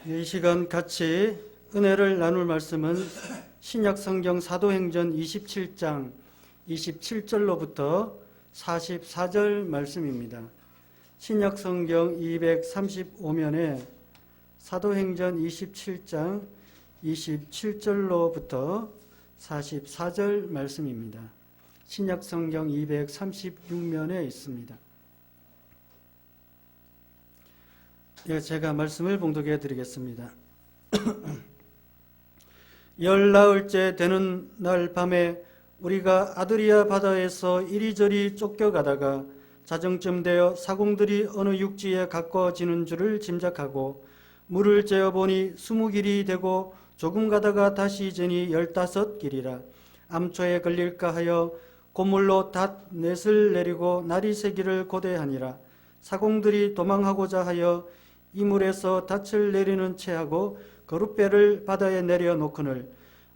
이 시간 같이 은혜를 나눌 말씀은 신약성경 사도행전 27장 27절로부터 44절 말씀입니다. 신약성경 235면에 사도행전 27장 27절로부터 44절 말씀입니다. 신약성경 236면에 있습니다. 제가 말씀을 봉독해 드리겠습니다. 열나흘째 되는 날 밤에 우리가 아드리아 바다에서 이리저리 쫓겨가다가 자정쯤 되어 사공들이 어느 육지에 가까워지는 줄을 짐작하고 물을 재어보니 20길이 되고 조금 가다가 다시 재니 15길이라 암초에 걸릴까 하여 고물로 닷넷을 내리고 날이 새기를 고대하니라. 사공들이 도망하고자 하여 이물에서 닻을 내리는 채하고 거룻배를 바다에 내려놓거늘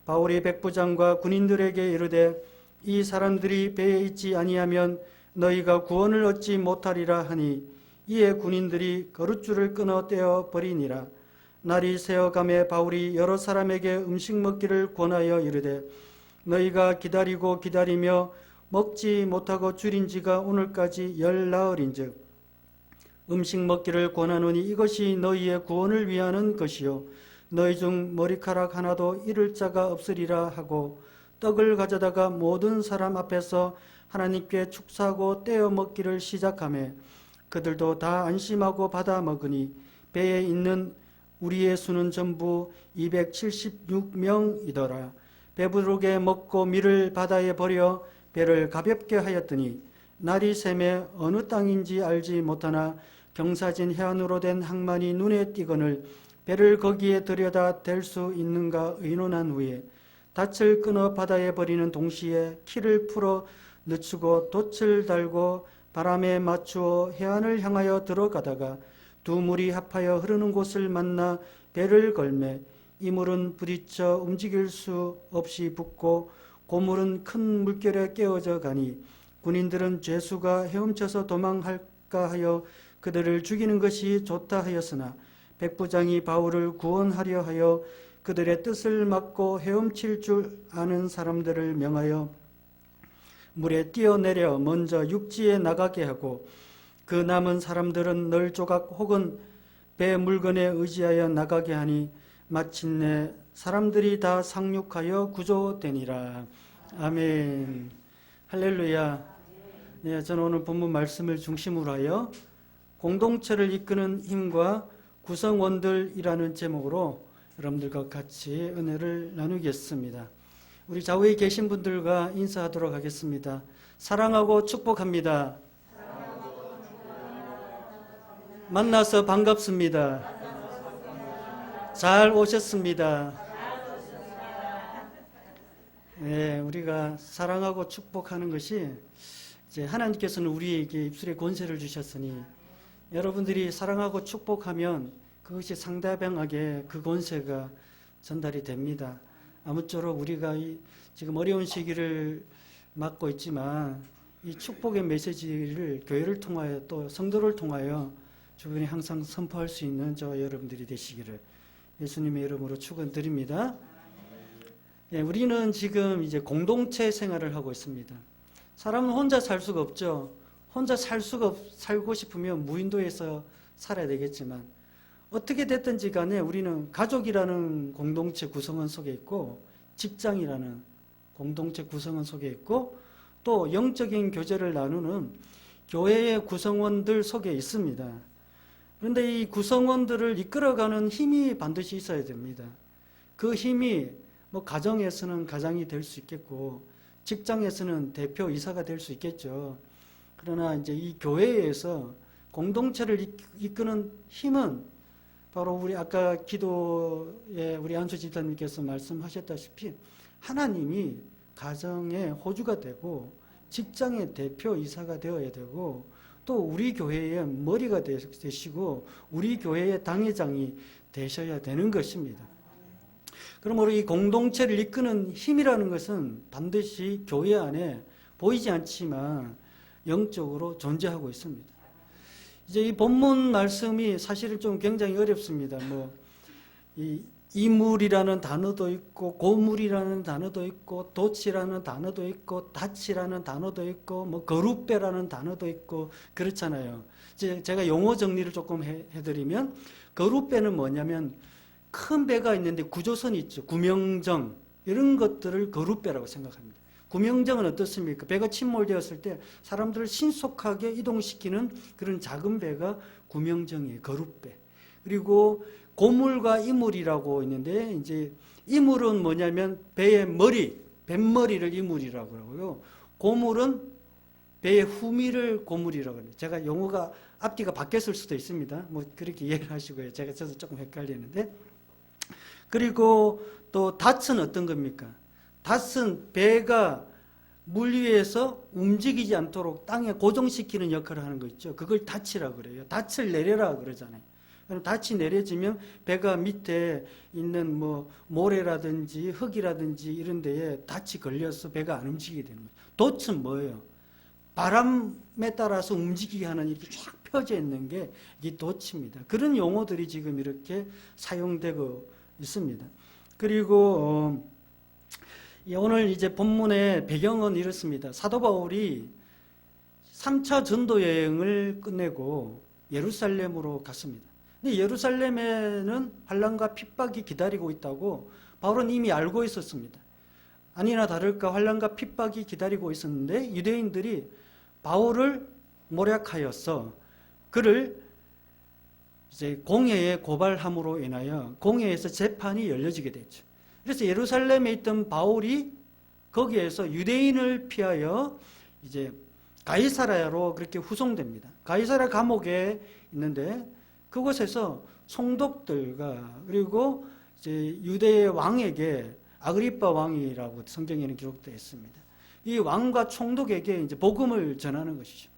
바울이 백부장과 군인들에게 이르되 이 사람들이 배에 있지 아니하면 너희가 구원을 얻지 못하리라 하니 이에 군인들이 거룻줄을 끊어 떼어 버리니라. 날이 새어감에 바울이 여러 사람에게 음식 먹기를 권하여 이르되 너희가 기다리고 기다리며 먹지 못하고 줄인 지가 오늘까지 10나흘인즉 음식 먹기를 권하노니 이것이 너희의 구원을 위하는 것이요 너희 중 머리카락 하나도 잃을 자가 없으리라 하고 떡을 가져다가 모든 사람 앞에서 하나님께 축사하고 떼어 먹기를 시작하며 그들도 다 안심하고 받아 먹으니 배에 있는 우리의 수는 전부 276명이더라. 배부르게 먹고 밀을 바다에 버려 배를 가볍게 하였더니 날이 새매 어느 땅인지 알지 못하나 경사진 해안으로 된 항만이 눈에 띄거늘 배를 거기에 들여다 댈 수 있는가 의논한 후에 닻을 끊어 바다에 버리는 동시에 키를 풀어 늦추고 돛을 달고 바람에 맞추어 해안을 향하여 들어가다가 두 물이 합하여 흐르는 곳을 만나 배를 걸매 이 물은 부딪혀 움직일 수 없이 붓고 고물은 큰 물결에 깨어져 가니 군인들은 죄수가 헤엄쳐서 도망할까 하여 그들을 죽이는 것이 좋다 하였으나 백부장이 바울을 구원하려 하여 그들의 뜻을 막고 헤엄칠 줄 아는 사람들을 명하여 물에 뛰어내려 먼저 육지에 나가게 하고 그 남은 사람들은 널조각 혹은 배 물건에 의지하여 나가게 하니 마침내 사람들이 다 상륙하여 구조되니라. 아멘. 할렐루야. 네, 저는 오늘 본문 말씀을 중심으로 하여 공동체를 이끄는 힘과 구성원들이라는 제목으로 여러분들과 같이 은혜를 나누겠습니다. 우리 좌우에 계신 분들과 인사하도록 하겠습니다. 사랑하고 축복합니다. 만나서 반갑습니다. 잘 오셨습니다. 네, 우리가 사랑하고 축복하는 것이 이제 하나님께서는 우리에게 입술에 권세를 주셨으니 여러분들이 사랑하고 축복하면 그것이 상대방에게 그 권세가 전달이 됩니다. 아무쪼록 우리가 지금 어려운 시기를 맞고 있지만 이 축복의 메시지를 교회를 통하여 또 성도를 통하여 주변에 항상 선포할 수 있는 저와 여러분들이 되시기를 예수님의 이름으로 축원드립니다. 예, 우리는 지금 이제 공동체 생활을 하고 있습니다. 사람은 혼자 살 수가 없죠. 혼자 살고 싶으면 무인도에서 살아야 되겠지만 어떻게 됐든지 간에 우리는 가족이라는 공동체 구성원 속에 있고 직장이라는 공동체 구성원 속에 있고 또 영적인 교제를 나누는 교회의 구성원들 속에 있습니다. 그런데 이 구성원들을 이끌어가는 힘이 반드시 있어야 됩니다. 그 힘이 가정에서는 가장이 될 수 있겠고 직장에서는 대표이사가 될 수 있겠죠. 그러나 이제 이 교회에서 공동체를 이끄는 힘은 바로 우리 아까 기도에 우리 안수 집사님께서 말씀하셨다시피 하나님이 가정의 호주가 되고 직장의 대표이사가 되어야 되고 또 우리 교회의 머리가 되시고 우리 교회의 당회장이 되셔야 되는 것입니다. 그러므로 이 공동체를 이끄는 힘이라는 것은 반드시 교회 안에 보이지 않지만 영적으로 존재하고 있습니다. 이제 이 본문 말씀이 사실은 좀 굉장히 어렵습니다. 이 이물이라는 단어도 있고 고물이라는 단어도 있고 돛이라는 단어도 있고 닻이라는 단어도 있고 뭐 거룻배라는 단어도 있고 그렇잖아요. 제가 용어 정리를 조금 해드리면 거룻배는 뭐냐면 큰 배가 있는데 구조선이 있죠. 구명정 이런 것들을 거룻배라고 생각합니다. 구명정은 어떻습니까? 배가 침몰되었을 때 사람들을 신속하게 이동시키는 그런 작은 배가 구명정이에요. 거룻배. 그리고 고물과 이물이라고 있는데 이제 이물은 뭐냐면 배의 머리, 뱃머리를 이물이라고 하고요. 고물은 배의 후미를 고물이라고 합니다. 제가 용어가 앞뒤가 바뀌었을 수도 있습니다. 뭐 그렇게 이해를 하시고요. 제가 저도 조금 헷갈리는데. 그리고 또 닻은 어떤 겁니까? 닷은 배가 물 위에서 움직이지 않도록 땅에 고정시키는 역할을 하는 거 있죠. 그걸 닻이라고 그래요. 닻을 내려라 그러잖아요. 그럼 닻이 내려지면 배가 밑에 있는 뭐 모래라든지 흙이라든지 이런 데에 닻이 걸려서 배가 안 움직이게 되는 거예요. 돛은 뭐예요? 바람에 따라서 움직이게 하는 이렇게 쫙 펴져 있는 게 이 돛입니다. 그런 용어들이 지금 이렇게 사용되고 있습니다. 그리고 오늘 이제 본문의 배경은 이렇습니다. 사도 바울이 3차 전도 여행을 끝내고 예루살렘으로 갔습니다. 근데 예루살렘에는 환난과 핍박이 기다리고 있다고 바울은 이미 알고 있었습니다. 아니나 다를까 환난과 핍박이 기다리고 있었는데 유대인들이 바울을 모략하여서 그를 이제 공회에 고발함으로 인하여 공회에서 재판이 열려지게 됐죠. 그래서 예루살렘에 있던 바울이 거기에서 유대인을 피하여 이제 가이사랴로 그렇게 후송됩니다. 가이사랴 감옥에 있는데 그곳에서 총독들과 그리고 이제 유대의 왕에게 아그리빠 왕이라고 성경에는 기록되어 있습니다. 이 왕과 총독에게 이제 복음을 전하는 것이죠.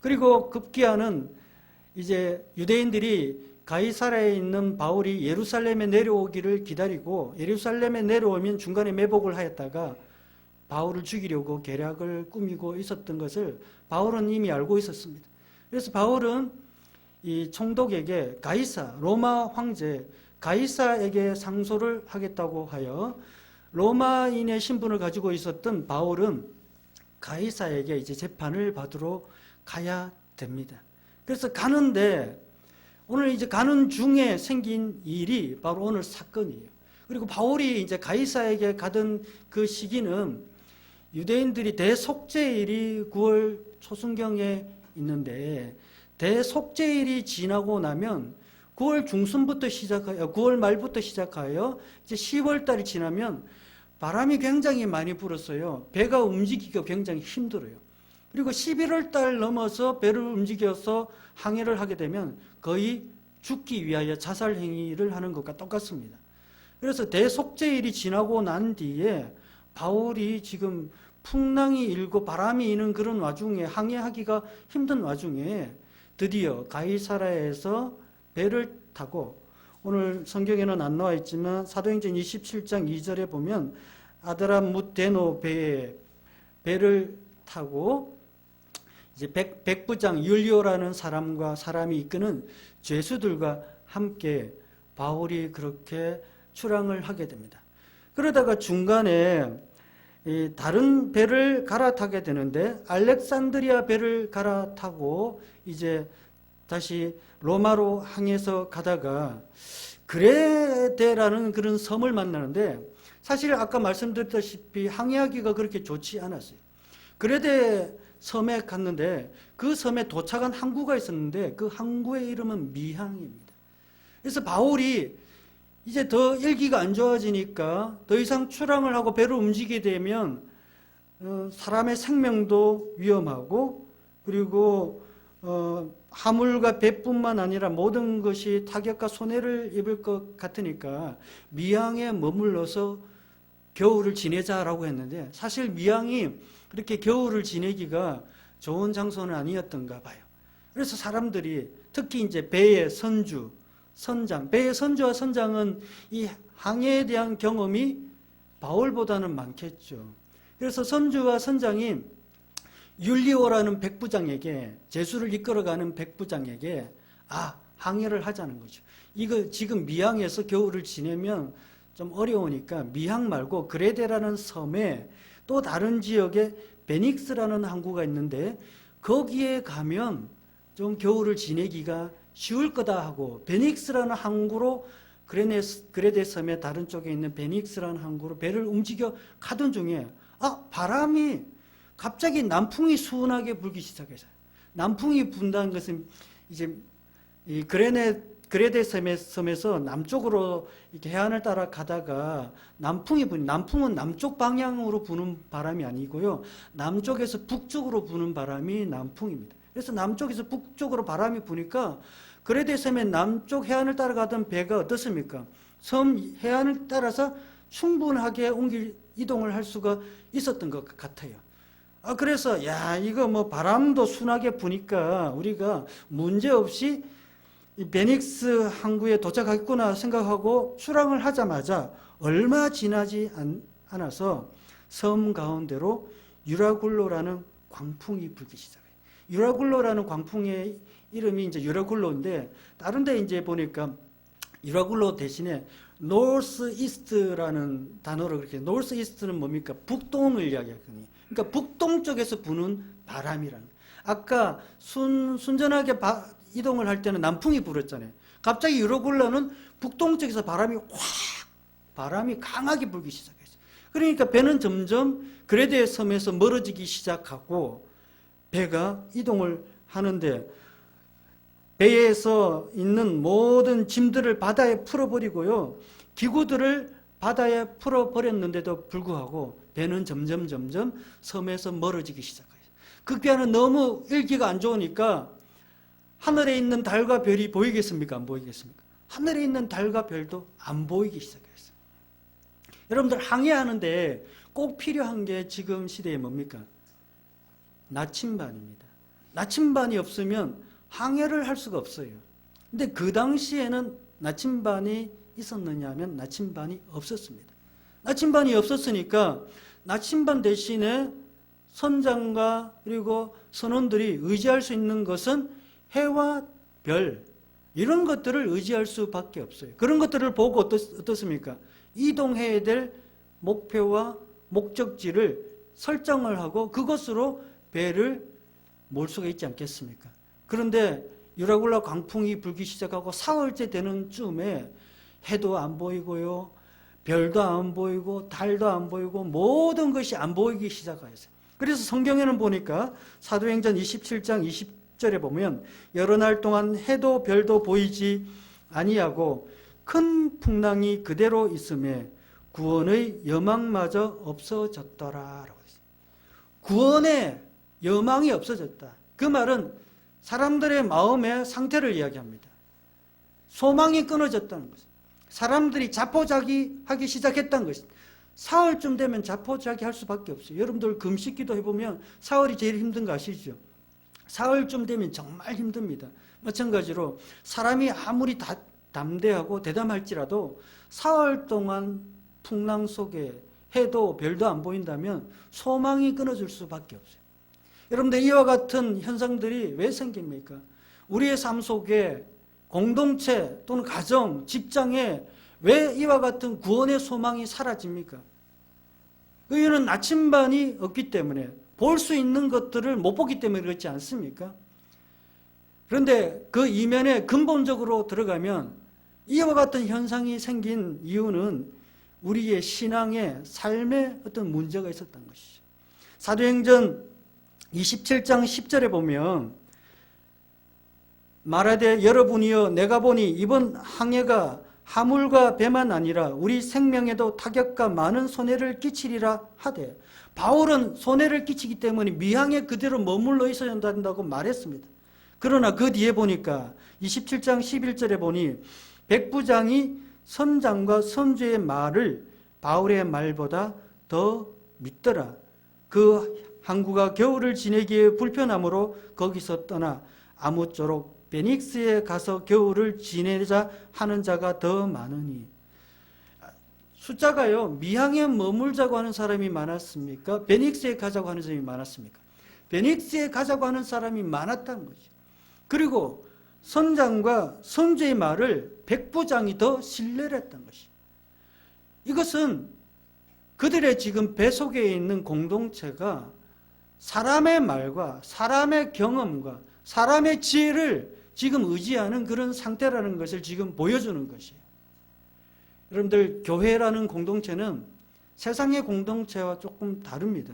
그리고 급기야는 이제 유대인들이 가이사랴에 있는 바울이 예루살렘에 내려오기를 기다리고 예루살렘에 내려오면 중간에 매복을 하였다가 바울을 죽이려고 계략을 꾸미고 있었던 것을 바울은 이미 알고 있었습니다. 그래서 바울은 이 총독에게 로마 황제 가이사에게 상소를 하겠다고 하여 로마인의 신분을 가지고 있었던 바울은 가이사에게 이제 재판을 받으러 가야 됩니다. 그래서 가는데 오늘 이제 가는 중에 생긴 일이 바로 오늘 사건이에요. 그리고 바울이 이제 가이사에게 가던 그 시기는 유대인들이 대속죄일이 9월 초순경에 있는데 대속죄일이 지나고 나면 9월 중순부터 시작하여 9월 말부터 시작하여 이제 10월 달이 지나면 바람이 굉장히 많이 불었어요. 배가 움직이기가 굉장히 힘들어요. 그리고 11월 달 넘어서 배를 움직여서 항해를 하게 되면 거의 죽기 위하여 자살 행위를 하는 것과 똑같습니다. 그래서 대속죄일이 지나고 난 뒤에 바울이 지금 풍랑이 일고 바람이 이는 그런 와중에 항해하기가 힘든 와중에 드디어 가이사랴에서 배를 타고 오늘 성경에는 안 나와 있지만 사도행전 27장 2절에 보면 아드라무테노 배를 타고 이제 백부장 율리오라는 사람이 이끄는 죄수들과 함께 바울이 그렇게 출항을 하게 됩니다. 그러다가 중간에 다른 배를 갈아타게 되는데 알렉산드리아 배를 갈아타고 이제 다시 로마로 항해서 가다가 그레데라는 그런 섬을 만나는데 사실 아까 말씀드렸다시피 항해하기가 그렇게 좋지 않았어요. 그레데 섬에 갔는데 그 섬에 도착한 항구가 있었는데 그 항구의 이름은 미항입니다. 그래서 바울이 이제 더 일기가 안 좋아지니까 더 이상 출항을 하고 배를 움직이게 되면 사람의 생명도 위험하고 그리고 화물과 배뿐만 아니라 모든 것이 타격과 손해를 입을 것 같으니까 미항에 머물러서 겨울을 지내자라고 했는데 사실 미항이 그렇게 겨울을 지내기가 좋은 장소는 아니었던가 봐요. 그래서 사람들이 특히 이제 배의 선주, 선장, 배의 선주와 선장은 이 항해에 대한 경험이 바울보다는 많겠죠. 그래서 선주와 선장이 율리오라는 백부장에게 제수를 이끌어가는 백부장에게 항해를 하자는 거죠. 이거 지금 미항에서 겨울을 지내면 좀 어려우니까 미항 말고 그레데라는 섬에 또 다른 지역에 베닉스라는 항구가 있는데 거기에 가면 좀 겨울을 지내기가 쉬울 거다 하고 베닉스라는 항구로 그레데 섬의 다른 쪽에 있는 베닉스라는 항구로 배를 움직여 가던 중에 바람이 갑자기 남풍이 순하게 불기 시작했어요. 남풍이 분다는 것은 이제 이 그레데 섬에서 남쪽으로 이렇게 해안을 따라 가다가 남풍은 남쪽 방향으로 부는 바람이 아니고요. 남쪽에서 북쪽으로 부는 바람이 남풍입니다. 그래서 남쪽에서 북쪽으로 바람이 부니까 그레데 섬의 남쪽 해안을 따라가던 배가 어떻습니까? 섬 해안을 따라서 충분하게 이동을 할 수가 있었던 것 같아요. 그래서 이거 뭐 바람도 순하게 부니까 우리가 문제없이 이 베닉스 항구에 도착하겠구나 생각하고 출항을 하자마자 얼마 지나지 않아서 섬 가운데로 유라굴로라는 광풍이 불기 시작해요. 유라굴로라는 광풍의 이름이 이제 유라굴로인데 다른 데 이제 보니까 유라굴로 대신에 노스 이스트라는 단어로 그렇게 노스 이스트는 뭡니까? 북동을 이야기하거든요. 그러니까 북동쪽에서 부는 바람이라는. 아까 순전하게 이동을 할 때는 남풍이 불었잖아요. 갑자기 유라굴로는 북동쪽에서 바람이 강하게 불기 시작했어요. 그러니까 배는 점점 그레데 섬에서 멀어지기 시작하고 배가 이동을 하는데 배에서 있는 모든 짐들을 바다에 풀어버리고요. 기구들을 바다에 풀어버렸는데도 불구하고 배는 점점 섬에서 멀어지기 시작해요. 그 배는 너무 일기가 안 좋으니까 하늘에 있는 달과 별이 보이겠습니까? 안 보이겠습니까? 하늘에 있는 달과 별도 안 보이기 시작했어요. 여러분들 항해하는데 꼭 필요한 게 지금 시대에 뭡니까? 나침반입니다. 나침반이 없으면 항해를 할 수가 없어요. 근데 그 당시에는 나침반이 있었느냐 하면 나침반이 없었습니다. 나침반이 없었으니까 나침반 대신에 선장과 그리고 선원들이 의지할 수 있는 것은 해와 별 이런 것들을 의지할 수밖에 없어요. 그런 것들을 보고 어떻습니까? 이동해야 될 목표와 목적지를 설정을 하고 그것으로 배를 몰 수가 있지 않겠습니까? 그런데 유라굴로 광풍이 불기 시작하고 4월째 되는 쯤에 해도 안 보이고요. 별도 안 보이고 달도 안 보이고 모든 것이 안 보이기 시작하였어요. 그래서 성경에는 보니까 사도행전 27장 20절에 보면 여러 날 동안 해도 별도 보이지 아니하고 큰 풍랑이 그대로 있음에 구원의 여망마저 없어졌더라. 구원의 여망이 없어졌다. 그 말은 사람들의 마음의 상태를 이야기합니다. 소망이 끊어졌다는 것입니다. 사람들이 자포자기하기 시작했다는 것입니다. 4월쯤 되면 자포자기 할 수밖에 없어요. 여러분들 금식기도 해보면 4월이 제일 힘든 거 아시죠? 4월쯤 되면 정말 힘듭니다. 마찬가지로 사람이 아무리 담대하고 대담할지라도 4월 동안 풍랑 속에 해도 별도 안 보인다면 소망이 끊어질 수밖에 없어요. 여러분들 이와 같은 현상들이 왜 생깁니까? 우리의 삶 속에 공동체 또는 가정, 직장에 왜 이와 같은 구원의 소망이 사라집니까? 그 이유는 나침반이 없기 때문에 볼 수 있는 것들을 못 보기 때문에 그렇지 않습니까? 그런데 그 이면에 근본적으로 들어가면 이와 같은 현상이 생긴 이유는 우리의 신앙의 삶에 어떤 문제가 있었던 것이죠. 사도행전 27장 10절에 보면 말하되 여러분이여 내가 보니 이번 항해가 하물과 배만 아니라 우리 생명에도 타격과 많은 손해를 끼치리라 하되 바울은 손해를 끼치기 때문에 미항에 그대로 머물러 있어야 한다고 말했습니다. 그러나 그 뒤에 보니까 27장 11절에 보니 백부장이 선장과 선주의 말을 바울의 말보다 더 믿더라. 그 항구가 겨울을 지내기에 불편함으로 거기서 떠나 아무쪼록 베닉스에 가서 겨울을 지내자 하는 자가 더 많으니. 숫자가요, 미항에 머물자고 하는 사람이 많았습니까? 베닉스에 가자고 하는 사람이 많았습니까? 베닉스에 가자고 하는 사람이 많았다는 거죠. 그리고 선장과 선주의 말을 백부장이 더 신뢰를 했던 것이. 이것은 그들의 지금 배 속에 있는 공동체가 사람의 말과 사람의 경험과 사람의 지혜를 지금 의지하는 그런 상태라는 것을 지금 보여주는 것이에요. 여러분들, 교회라는 공동체는 세상의 공동체와 조금 다릅니다.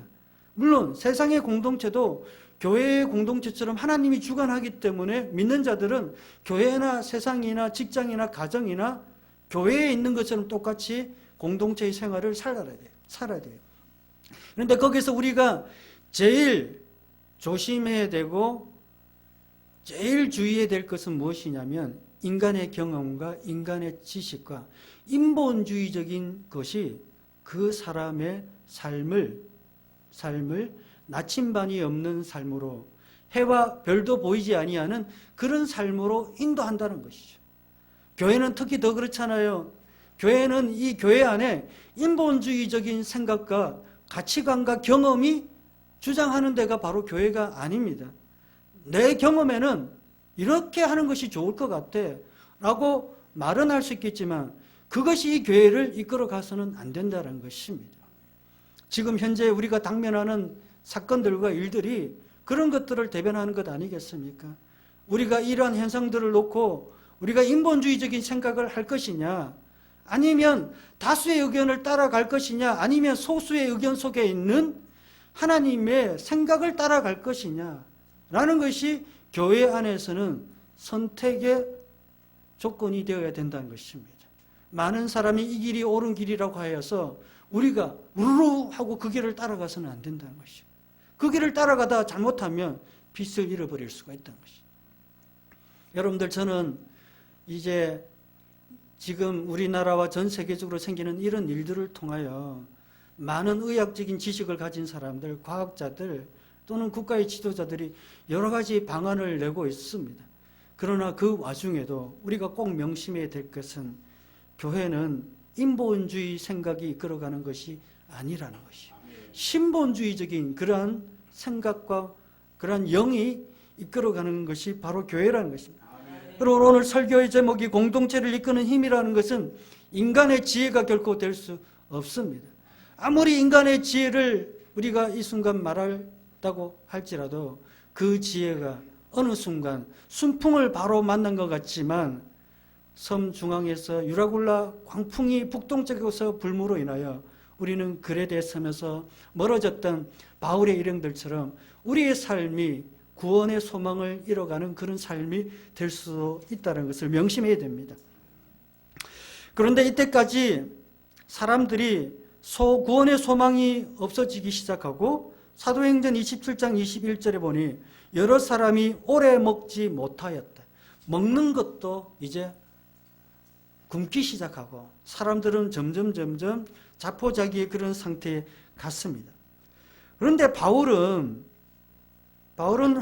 물론 세상의 공동체도 교회의 공동체처럼 하나님이 주관하기 때문에 믿는 자들은 교회나 세상이나 직장이나 가정이나 교회에 있는 것처럼 똑같이 공동체의 생활을 살아야 돼요. 그런데 거기서 우리가 제일 조심해야 되고 제일 주의해야 될 것은 무엇이냐면 인간의 경험과 인간의 지식과 인본주의적인 것이 그 사람의 삶을 나침반이 없는 삶으로, 해와 별도 보이지 아니하는 그런 삶으로 인도한다는 것이죠. 교회는 특히 더 그렇잖아요. 교회는 이 교회 안에 인본주의적인 생각과 가치관과 경험이 주장하는 데가 바로 교회가 아닙니다. 내 경험에는 이렇게 하는 것이 좋을 것 같아 라고 말은 할 수 있겠지만 그것이 이 교회를 이끌어 가서는 안 된다는 것입니다. 지금 현재 우리가 당면하는 사건들과 일들이 그런 것들을 대변하는 것 아니겠습니까? 우리가 이러한 현상들을 놓고 우리가 인본주의적인 생각을 할 것이냐, 아니면 다수의 의견을 따라갈 것이냐, 아니면 소수의 의견 속에 있는 하나님의 생각을 따라갈 것이냐 라는 것이 교회 안에서는 선택의 조건이 되어야 된다는 것입니다. 많은 사람이 이 길이 옳은 길이라고 하여서 우리가 우르르 하고 그 길을 따라가서는 안 된다는 것이죠. 그 길을 따라가다 잘못하면 빛을 잃어버릴 수가 있다는 것이죠. 여러분들, 저는 이제 지금 우리나라와 전 세계적으로 생기는 이런 일들을 통하여 많은 의학적인 지식을 가진 사람들, 과학자들 또는 국가의 지도자들이 여러 가지 방안을 내고 있습니다. 그러나 그 와중에도 우리가 꼭 명심해야 될 것은 교회는 인본주의 생각이 이끌어가는 것이 아니라는 것이에요. 신본주의적인 그러한 생각과 그러한 영이 이끌어가는 것이 바로 교회라는 것입니다. 그리고 오늘 설교의 제목이 공동체를 이끄는 힘이라는 것은 인간의 지혜가 결코 될 수 없습니다. 아무리 인간의 지혜를 우리가 이 순간 말한다고 할지라도 그 지혜가 어느 순간 순풍을 바로 만난 것 같지만 섬 중앙에서 유라굴라 광풍이 북동쪽에서 불무로 인하여 우리는 그레데 섬에서 멀어졌던 바울의 일행들처럼 우리의 삶이 구원의 소망을 잃어가는 그런 삶이 될 수도 있다는 것을 명심해야 됩니다. 그런데 이때까지 사람들이 구원의 소망이 없어지기 시작하고 사도행전 27장 21절에 보니 여러 사람이 오래 먹지 못하였다. 먹는 것도 이제 굶기 시작하고 사람들은 점점 자포자기의 그런 상태에 갔습니다. 그런데 바울은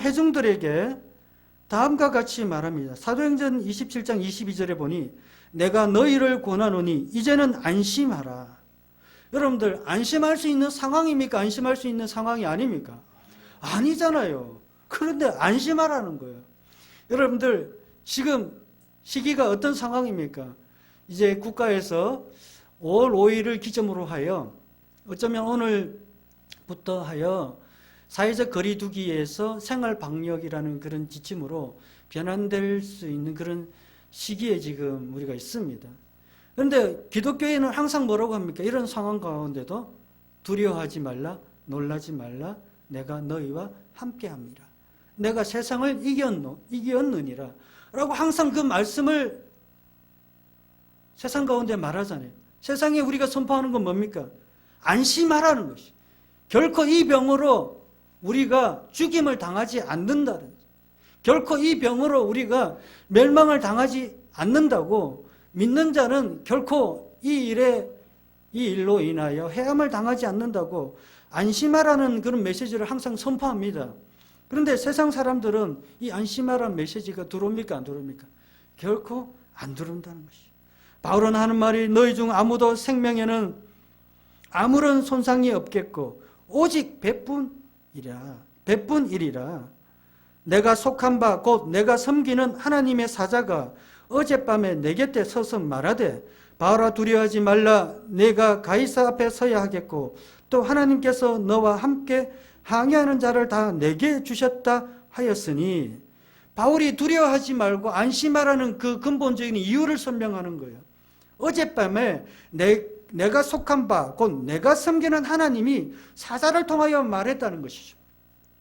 회중들에게 다음과 같이 말합니다. 사도행전 27장 22절에 보니 내가 너희를 권하노니 이제는 안심하라. 여러분들, 안심할 수 있는 상황입니까? 안심할 수 있는 상황이 아닙니까? 아니잖아요. 그런데 안심하라는 거예요. 여러분들, 지금 시기가 어떤 상황입니까? 이제 국가에서 5월 5일을 기점으로 하여 어쩌면 오늘부터 하여 사회적 거리 두기에서 생활 방역이라는 그런 지침으로 변환될 수 있는 그런 시기에 지금 우리가 있습니다. 그런데 기독교인은 항상 뭐라고 합니까? 이런 상황 가운데도 두려워하지 말라, 놀라지 말라, 내가 너희와 함께합니다. 내가 세상을 이겼느니라 라고 항상 그 말씀을 세상 가운데 말하잖아요. 세상에 우리가 선포하는 건 뭡니까? 안심하라는 것이. 결코 이 병으로 우리가 죽임을 당하지 않는다는, 결코 이 병으로 우리가 멸망을 당하지 않는다고, 믿는 자는 결코 이 일로 인하여 해함을 당하지 않는다고 안심하라는 그런 메시지를 항상 선포합니다. 그런데 세상 사람들은 이 안심하라는 메시지가 들어옵니까? 안 들어옵니까? 결코 안 들어온다는 것이. 바울은 하는 말이 너희 중 아무도 생명에는 아무런 손상이 없겠고 오직 배뿐이라. 내가 속한 바 곧 내가 섬기는 하나님의 사자가 어젯밤에 내 곁에 서서 말하되 바울아 두려워하지 말라 내가 가이사 앞에 서야 하겠고 또 하나님께서 너와 함께 항해하는 자를 다 내게 주셨다 하였으니 바울이 두려워하지 말고 안심하라는 그 근본적인 이유를 설명하는 거예요. 어젯밤에 내가 속한 바 곧 내가 섬기는 하나님이 사자를 통하여 말했다는 것이죠.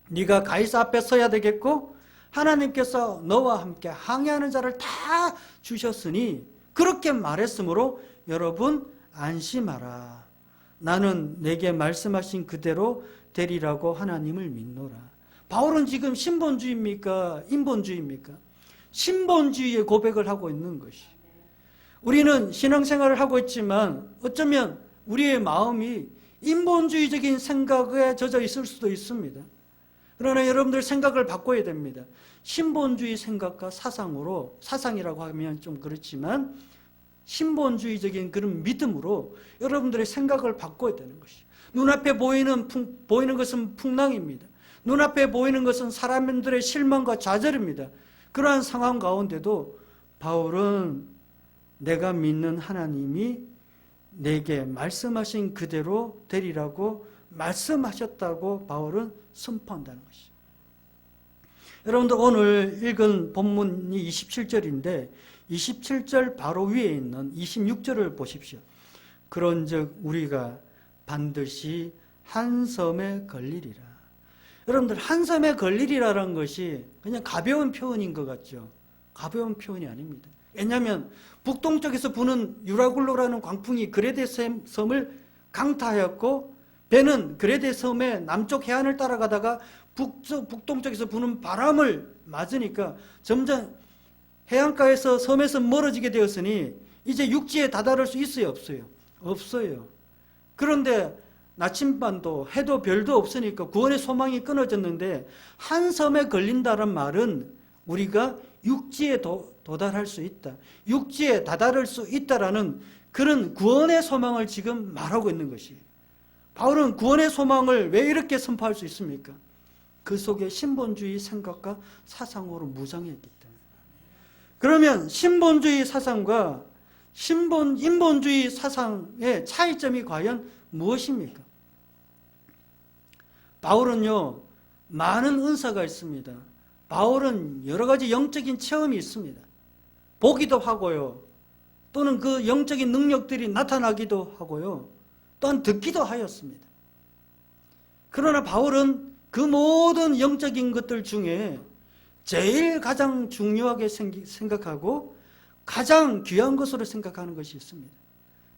네가 가이사 앞에 서야 되겠고 하나님께서 너와 함께 항해하는 자를 다 주셨으니 그렇게 말했으므로 여러분 안심하라. 나는 내게 말씀하신 그대로 되리라고 하나님을 믿노라. 바울은 지금 신본주의입니까? 인본주의입니까? 신본주의의 고백을 하고 있는 것이. 우리는 신앙생활을 하고 있지만 어쩌면 우리의 마음이 인본주의적인 생각에 젖어 있을 수도 있습니다. 그러나 여러분들 생각을 바꿔야 됩니다. 신본주의 생각과 사상으로, 사상이라고 하면 좀 그렇지만 신본주의적인 그런 믿음으로 여러분들의 생각을 바꿔야 되는 것이죠. 눈앞에 보이는 것은 풍랑입니다. 눈앞에 보이는 것은 사람들의 실망과 좌절입니다. 그러한 상황 가운데도 바울은 내가 믿는 하나님이 내게 말씀하신 그대로 되리라고 말씀하셨다고 바울은 선포한다는 것이죠. 여러분들 오늘 읽은 본문이 27절인데 27절 바로 위에 있는 26절을 보십시오. 그런즉 우리가 반드시 한 섬에 걸리리라. 여러분들 한 섬에 걸리리라는 것이 그냥 가벼운 표현인 것 같죠. 가벼운 표현이 아닙니다. 왜냐하면 북동쪽에서 부는 유라굴로라는 광풍이 그레데 섬을 강타하였고 배는 그레데 섬의 남쪽 해안을 따라가다가 북동쪽에서 부는 바람을 맞으니까 점점 해안가에서 섬에서 멀어지게 되었으니 이제 육지에 다다를 수 있어요? 없어요? 없어요. 그런데 나침반도 해도 별도 없으니까 구원의 소망이 끊어졌는데 한 섬에 걸린다는 말은 우리가 육지에 도달할 수 있다. 육지에 다다를 수 있다라는 그런 구원의 소망을 지금 말하고 있는 것이에요. 바울은 구원의 소망을 왜 이렇게 선포할 수 있습니까? 그 속에 신본주의 생각과 사상으로 무장했기 때문에. 그러면 신본주의 사상과 인본주의 사상의 차이점이 과연 무엇입니까? 바울은요, 많은 은사가 있습니다. 바울은 여러 가지 영적인 체험이 있습니다. 보기도 하고요. 또는 그 영적인 능력들이 나타나기도 하고요. 또한 듣기도 하였습니다. 그러나 바울은 그 모든 영적인 것들 중에 제일 가장 중요하게 생각하고 가장 귀한 것으로 생각하는 것이 있습니다.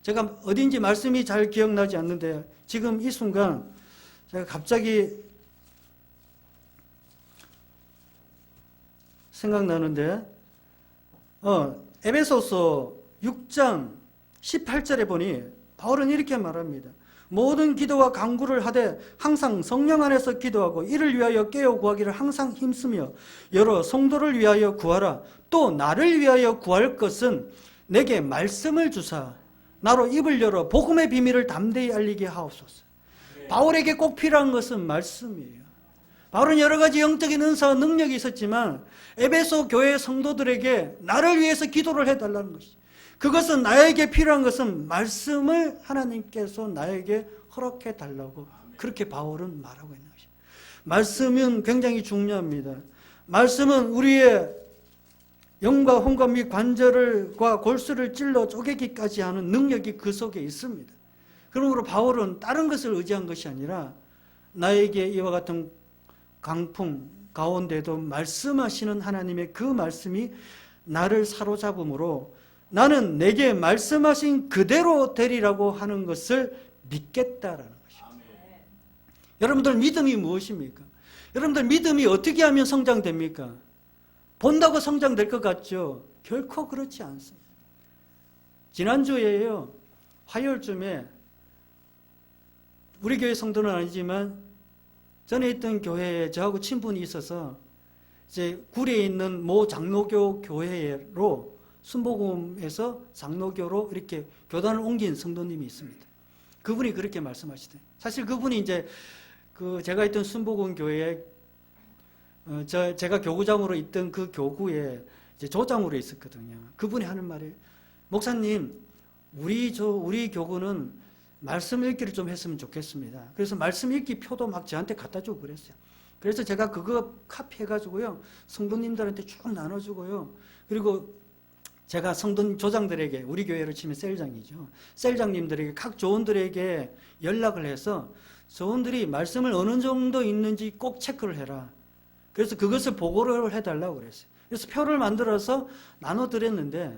제가 어딘지 말씀이 잘 기억나지 않는데 지금 이 순간 제가 갑자기 생각나는데 에베소서 6장 18절에 보니 바울은 이렇게 말합니다. 모든 기도와 간구를 하되 항상 성령 안에서 기도하고 이를 위하여 깨어 구하기를 항상 힘쓰며 여러 성도를 위하여 구하라. 또 나를 위하여 구할 것은 내게 말씀을 주사 나로 입을 열어 복음의 비밀을 담대히 알리게 하옵소서. 바울에게 꼭 필요한 것은 말씀이에요. 바울은 여러 가지 영적인 은사와 능력이 있었지만 에베소 교회 성도들에게 나를 위해서 기도를 해달라는 것이죠. 그것은 나에게 필요한 것은 말씀을 하나님께서 나에게 허락해 달라고 그렇게 바울은 말하고 있는 것이죠. 말씀은 굉장히 중요합니다. 말씀은 우리의 영과 혼과 및 관절과 골수를 찔러 쪼개기까지 하는 능력이 그 속에 있습니다. 그러므로 바울은 다른 것을 의지한 것이 아니라 나에게 이와 같은 강풍 가운데도 말씀하시는 하나님의 그 말씀이 나를 사로잡음으로 나는 내게 말씀하신 그대로 되리라고 하는 것을 믿겠다라는 것입니다. 여러분들 믿음이 무엇입니까? 여러분들 믿음이 어떻게 하면 성장됩니까? 본다고 성장될 것 같죠? 결코 그렇지 않습니다. 지난주에요, 화요일쯤에 우리 교회 성도는 아니지만 전에 있던 교회에 저하고 친분이 있어서 이제 구리에 있는 모 장로교 교회로 순복음에서 장로교로 이렇게 교단을 옮긴 성도님이 있습니다. 그분이 그렇게 말씀하시대요. 사실 그분이 이제 제가 있던 순복음 교회에 제가 교구장으로 있던 그 교구에 이제 조장으로 있었거든요. 그분이 하는 말이, 목사님, 우리 교구는 말씀 읽기를 좀 했으면 좋겠습니다. 그래서 말씀 읽기 표도 막 저한테 갖다 주고 그랬어요. 그래서 제가 그거 카피해가지고요, 성도님들한테 쭉 나눠주고요. 그리고 제가 성도 조장들에게, 우리 교회로 치면 셀장이죠, 셀장님들에게, 각 조원들에게 연락을 해서 조원들이 말씀을 어느 정도 있는지 꼭 체크를 해라. 그래서 그것을 보고를 해달라고 그랬어요. 그래서 표를 만들어서 나눠드렸는데,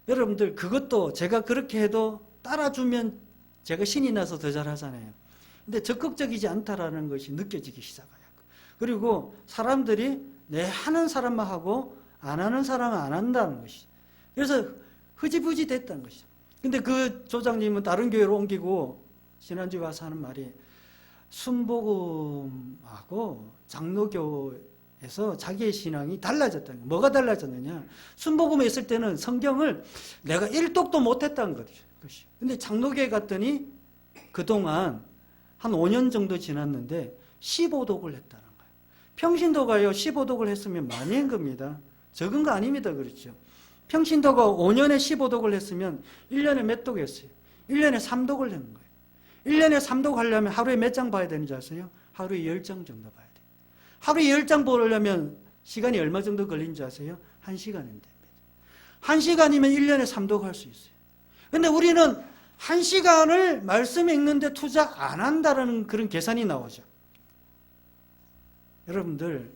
여러분들 그것도 제가 그렇게 해도 따라주면 제가 신이 나서 더 잘하잖아요. 근데 적극적이지 않다라는 것이 느껴지기 시작해요. 그리고 사람들이 내 하는 사람만 하고 안 하는 사람은 안 한다는 것이죠. 그래서 흐지부지 됐다는 것이죠. 근데 그 조장님은 다른 교회로 옮기고 지난주에 와서 하는 말이, 순복음하고 장로교에서 자기의 신앙이 달라졌다는 거예요. 뭐가 달라졌느냐? 순복음에 있을 때는 성경을 내가 1독도 못했다는 거죠. 근데 장로교에 갔더니 그동안 한 5년 정도 지났는데 15독을 했다는 거예요. 평신도가요, 15독을 했으면 많이 한 겁니다. 적은 거 아닙니다. 그렇죠? 평신도가 5년에 15독을 했으면 1년에 몇 독 했어요? 1년에 3독을 한 거예요. 1년에 3독 하려면 하루에 몇 장 봐야 되는지 아세요? 하루에 10장 정도 봐야 돼요. 하루에 10장 보려면 시간이 얼마 정도 걸리는지 아세요? 1시간이면 됩니다. 1시간이면 1년에 3독 할 수 있어요. 근데 우리는 1시간을 말씀 읽는데 투자 안 한다는 그런 계산이 나오죠. 여러분들,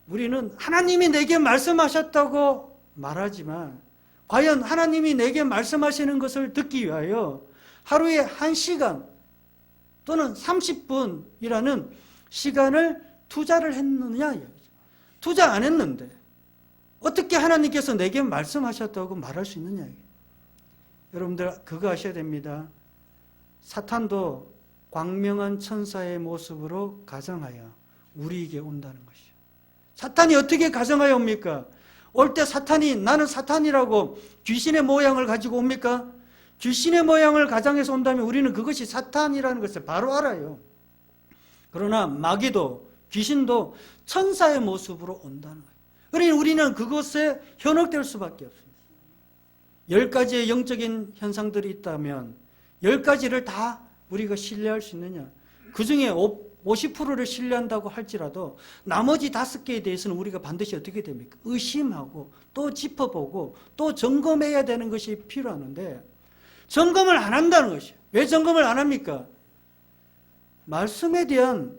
우리는 하나님이 내게 말씀하셨다고 말하지만, 과연 하나님이 내게 말씀하시는 것을 듣기 위하여 하루에 1시간 또는 30분이라는 시간을 투자를 했느냐? 투자 안 했는데 어떻게 하나님께서 내게 말씀하셨다고 말할 수 있느냐? 여러분들 그거 아셔야 됩니다. 사탄도 광명한 천사의 모습으로 가정하여 우리에게 온다는 것이죠. 사탄이 어떻게 가정하여 옵니까? 올 때 사탄이, 나는 사탄이라고 귀신의 모양을 가지고 옵니까? 귀신의 모양을 가장해서 온다면 우리는 그것이 사탄이라는 것을 바로 알아요. 그러나 마귀도, 귀신도 천사의 모습으로 온다는 거예요. 그러니 우리는 그것에 현혹될 수밖에 없습니다. 10가지의 영적인 현상들이 있다면 10가지를 다 우리가 신뢰할 수 있느냐? 그 중에 50%를 신뢰한다고 할지라도 나머지 5개에 대해서는 우리가 반드시 어떻게 됩니까? 의심하고 또 짚어보고 또 점검해야 되는 것이 필요하는데 점검을 안 한다는 것이에요. 왜 점검을 안 합니까? 말씀에 대한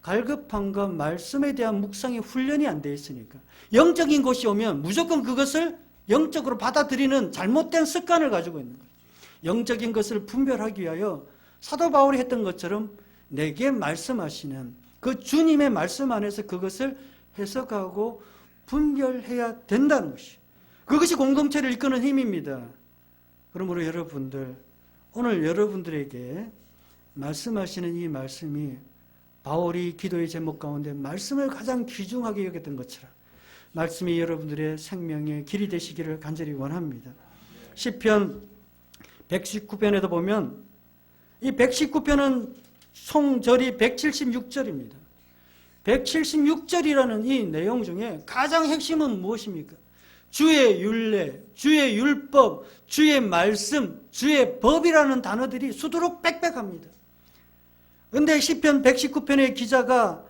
갈급함과 말씀에 대한 묵상의 훈련이 안 되어 있으니까. 영적인 것이 오면 무조건 그것을 영적으로 받아들이는 잘못된 습관을 가지고 있는 거예요. 영적인 것을 분별하기 위하여 사도 바울이 했던 것처럼 내게 말씀하시는 그 주님의 말씀 안에서 그것을 해석하고 분별해야 된다는 것이에요. 그것이 공동체를 이끄는 힘입니다. 그러므로 여러분들, 오늘 여러분들에게 말씀하시는 이 말씀이 바울이 기도의 제목 가운데 말씀을 가장 귀중하게 여겼던 것처럼 말씀이 여러분들의 생명의 길이 되시기를 간절히 원합니다. 시편 119편에도 보면 이 119편은 총절이 176절입니다. 176절이라는 이 내용 중에 가장 핵심은 무엇입니까? 주의 율례, 주의 율법, 주의 말씀, 주의 법이라는 단어들이 수두룩 빽빽합니다. 그런데 시편 119편의 기자가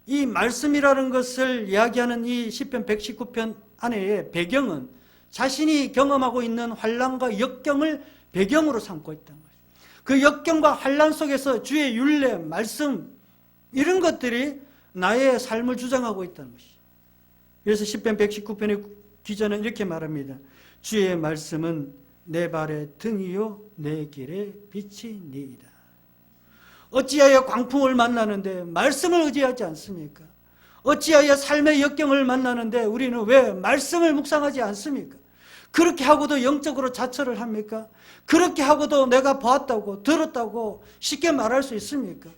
이 말씀이라는 것을 이야기하는 이 시편 119편 안에의 배경은 자신이 경험하고 있는 환난과 역경을 배경으로 삼고 있다는 거예요. 그 역경과 환난 속에서 주의 율례, 말씀 이런 것들이 나의 삶을 주장하고 있다는 것이죠. 그래서 시편 119편의 기자는 이렇게 말합니다. 주의 말씀은 내 발의 등이요 내 길의 빛이니이다. 어찌하여 광풍을 만나는데 말씀을 의지하지 않습니까? 어찌하여 삶의 역경을 만나는데 우리는 왜 말씀을 묵상하지 않습니까? 그렇게 하고도 영적으로 자처를 합니까? 그렇게 하고도 내가 보았다고 들었다고 쉽게 말할 수 있습니까?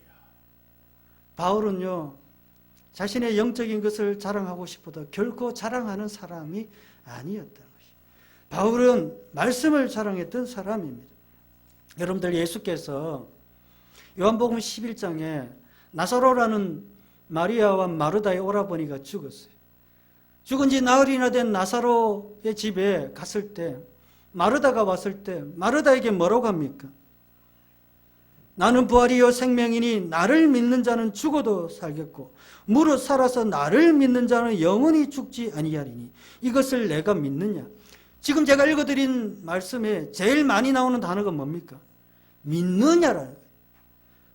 바울은요, 자신의 영적인 것을 자랑하고 싶어도 결코 자랑하는 사람이 아니었다는 것이죠. 바울은 말씀을 자랑했던 사람입니다. 여러분들, 예수께서 요한복음 11장에 나사로라는 마리아와 마르다의 오라버니가 죽었어요. 죽은 지 나흘이나 된 나사로의 집에 갔을 때 마르다가 왔을 때 마르다에게 뭐라고 합니까? 나는 부활이요 생명이니 나를 믿는 자는 죽어도 살겠고 무릇 살아서 나를 믿는 자는 영원히 죽지 아니하리니 이것을 내가 믿느냐? 지금 제가 읽어드린 말씀에 제일 많이 나오는 단어가 뭡니까? 믿느냐라는 거예요.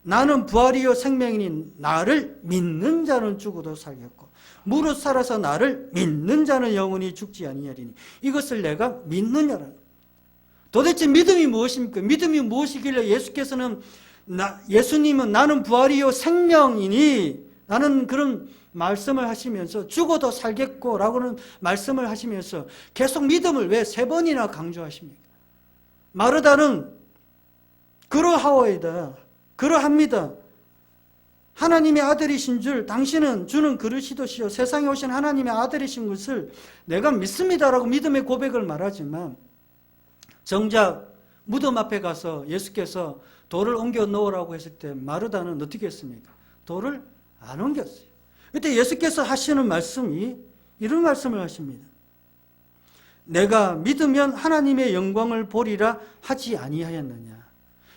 나는 부활이요 생명이니 나를 믿는 자는 죽어도 살겠고 무릇 살아서 나를 믿는 자는 영원히 죽지 아니하리니 이것을 내가 믿느냐라는 거예요. 도대체 믿음이 무엇입니까? 믿음이 무엇이길래 예수님은 나는 부활이요 생명이니 라는 그런 말씀을 하시면서 죽어도 살겠고 라고는 말씀을 하시면서 계속 믿음을 왜 3번이나 강조하십니까? 마르다는 그러합니다. 하나님의 아들이신 줄 당신은 주는 그리스도시요 세상에 오신 하나님의 아들이신 것을 내가 믿습니다라고 믿음의 고백을 말하지만 정작 무덤 앞에 가서 예수께서 돌을 옮겨 놓으라고 했을 때 마르다는 어떻게 했습니까? 돌을 안 옮겼어요. 그때 예수께서 하시는 말씀이 이런 말씀을 하십니다. 내가 믿으면 하나님의 영광을 보리라 하지 아니하였느냐.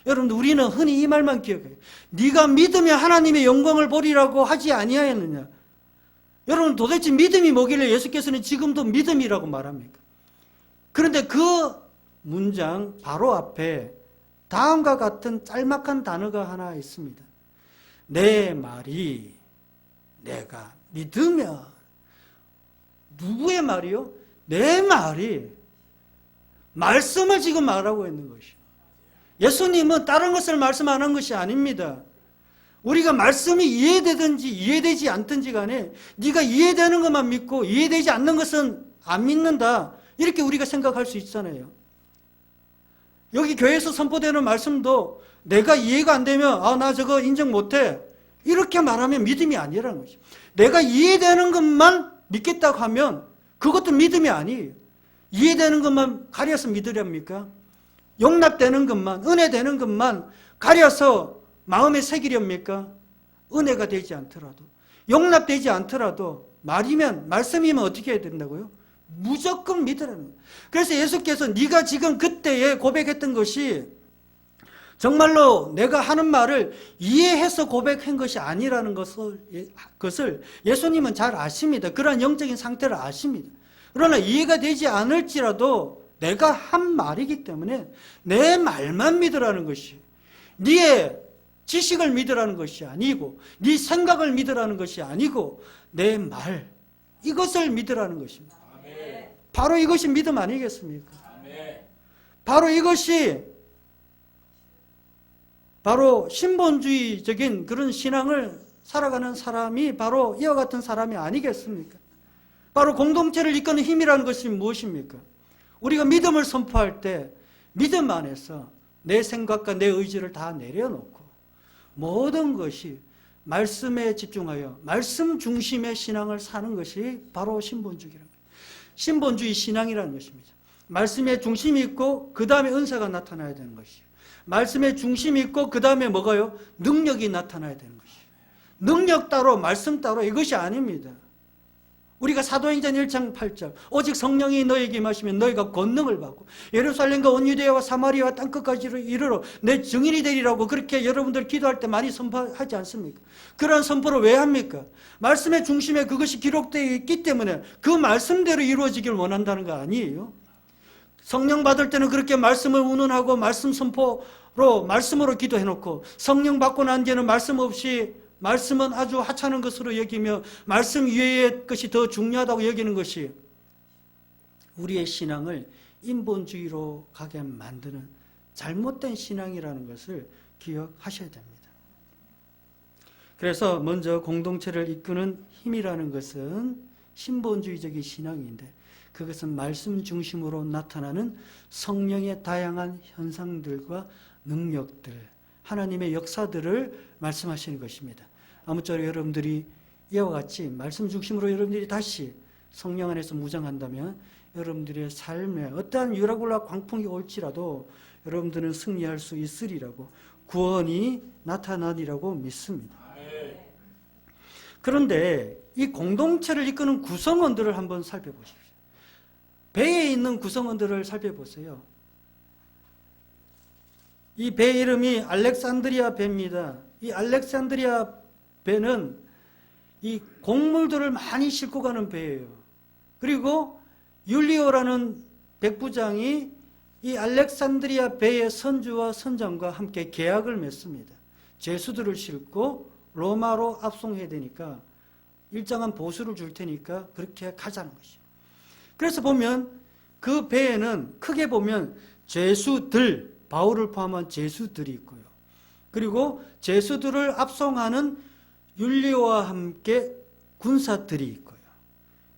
여러분 우리는 흔히 이 말만 기억해요. 네가 믿으면 하나님의 영광을 보리라고 하지 아니하였느냐. 여러분 도대체 믿음이 뭐길래 예수께서는 지금도 믿음이라고 말합니까? 그런데 그 문장 바로 앞에 다음과 같은 짤막한 단어가 하나 있습니다. 내 말이 내가 믿으면 누구의 말이요? 내 말이 말씀을 지금 말하고 있는 것이요. 예수님은 다른 것을 말씀하는 것이 아닙니다. 우리가 말씀이 이해되든지 이해되지 않든지 간에 네가 이해되는 것만 믿고 이해되지 않는 것은 안 믿는다. 이렇게 우리가 생각할 수 있잖아요. 여기 교회에서 선포되는 말씀도 내가 이해가 안 되면 나 저거 인정 못해. 이렇게 말하면 믿음이 아니라는 거죠. 내가 이해되는 것만 믿겠다고 하면 그것도 믿음이 아니에요. 이해되는 것만 가려서 믿으렵니까? 용납되는 것만, 은혜되는 것만 가려서 마음에 새기렵니까? 은혜가 되지 않더라도, 용납되지 않더라도 말씀이면 어떻게 해야 된다고요? 무조건 믿으라는 거예요. 그래서 예수께서 네가 지금 그때에 고백했던 것이 정말로 내가 하는 말을 이해해서 고백한 것이 아니라는 것을 예수님은 잘 아십니다. 그러한 영적인 상태를 아십니다. 그러나 이해가 되지 않을지라도 내가 한 말이기 때문에 내 말만 믿으라는 것이, 네의 지식을 믿으라는 것이 아니고 네 생각을 믿으라는 것이 아니고 내 말, 이것을 믿으라는 것입니다. 바로 이것이 믿음 아니겠습니까? 바로 이것이 바로 신본주의적인 그런 신앙을 살아가는 사람이 바로 이와 같은 사람이 아니겠습니까? 바로 공동체를 이끄는 힘이라는 것이 무엇입니까? 우리가 믿음을 선포할 때 믿음 안에서 내 생각과 내 의지를 다 내려놓고 모든 것이 말씀에 집중하여 말씀 중심의 신앙을 사는 것이 바로 신본주의라는 거예요. 신본주의 신앙이라는 것입니다. 말씀에 중심이 있고 그 다음에 은사가 나타나야 되는 것이에요. 말씀에 중심이 있고 그 다음에 뭐가요? 능력이 나타나야 되는 것이에요. 능력 따로 말씀 따로 이것이 아닙니다. 우리가 사도행전 1장 8절 오직 성령이 너에게 임하시면 너희가 권능을 받고 예루살렘과 온 유대야와 사마리아와 땅끝까지 이르러 내 증인이 되리라고 그렇게 여러분들 기도할 때 많이 선포하지 않습니까? 그런 선포를 왜 합니까? 말씀의 중심에 그것이 기록되어 있기 때문에 그 말씀대로 이루어지길 원한다는 거 아니에요? 성령 받을 때는 그렇게 말씀을 운운하고 말씀 선포로 말씀으로 기도해놓고 성령 받고 난 뒤에는 말씀 없이 말씀은 아주 하찮은 것으로 여기며 말씀 이외의 것이 더 중요하다고 여기는 것이 우리의 신앙을 인본주의로 가게 만드는 잘못된 신앙이라는 것을 기억하셔야 됩니다. 그래서 먼저 공동체를 이끄는 힘이라는 것은 신본주의적인 신앙인데 그것은 말씀 중심으로 나타나는 성령의 다양한 현상들과 능력들, 하나님의 역사들을 말씀하시는 것입니다. 아무쪼록 여러분들이 이와 같이 말씀 중심으로 여러분들이 다시 성령 안에서 무장한다면 여러분들의 삶에 어떠한 유라굴라 광풍이 올지라도 여러분들은 승리할 수 있으리라고 구원이 나타나리라고 믿습니다. 그런데 이 공동체를 이끄는 구성원들을 한번 살펴보십시오. 배에 있는 구성원들을 살펴보세요. 이 배 이름이 알렉산드리아 배입니다. 이 알렉산드리아 배는 이 곡물들을 많이 싣고 가는 배예요. 그리고 율리오라는 백부장이 이 알렉산드리아 배의 선주와 선장과 함께 계약을 맺습니다. 죄수들을 싣고 로마로 압송해야 되니까 일정한 보수를 줄 테니까 그렇게 가자는 것이죠. 그래서 보면 그 배에는 크게 보면 죄수들, 바울을 포함한 죄수들이 있고요. 그리고 죄수들을 압송하는 율리오와 함께 군사들이 있고요.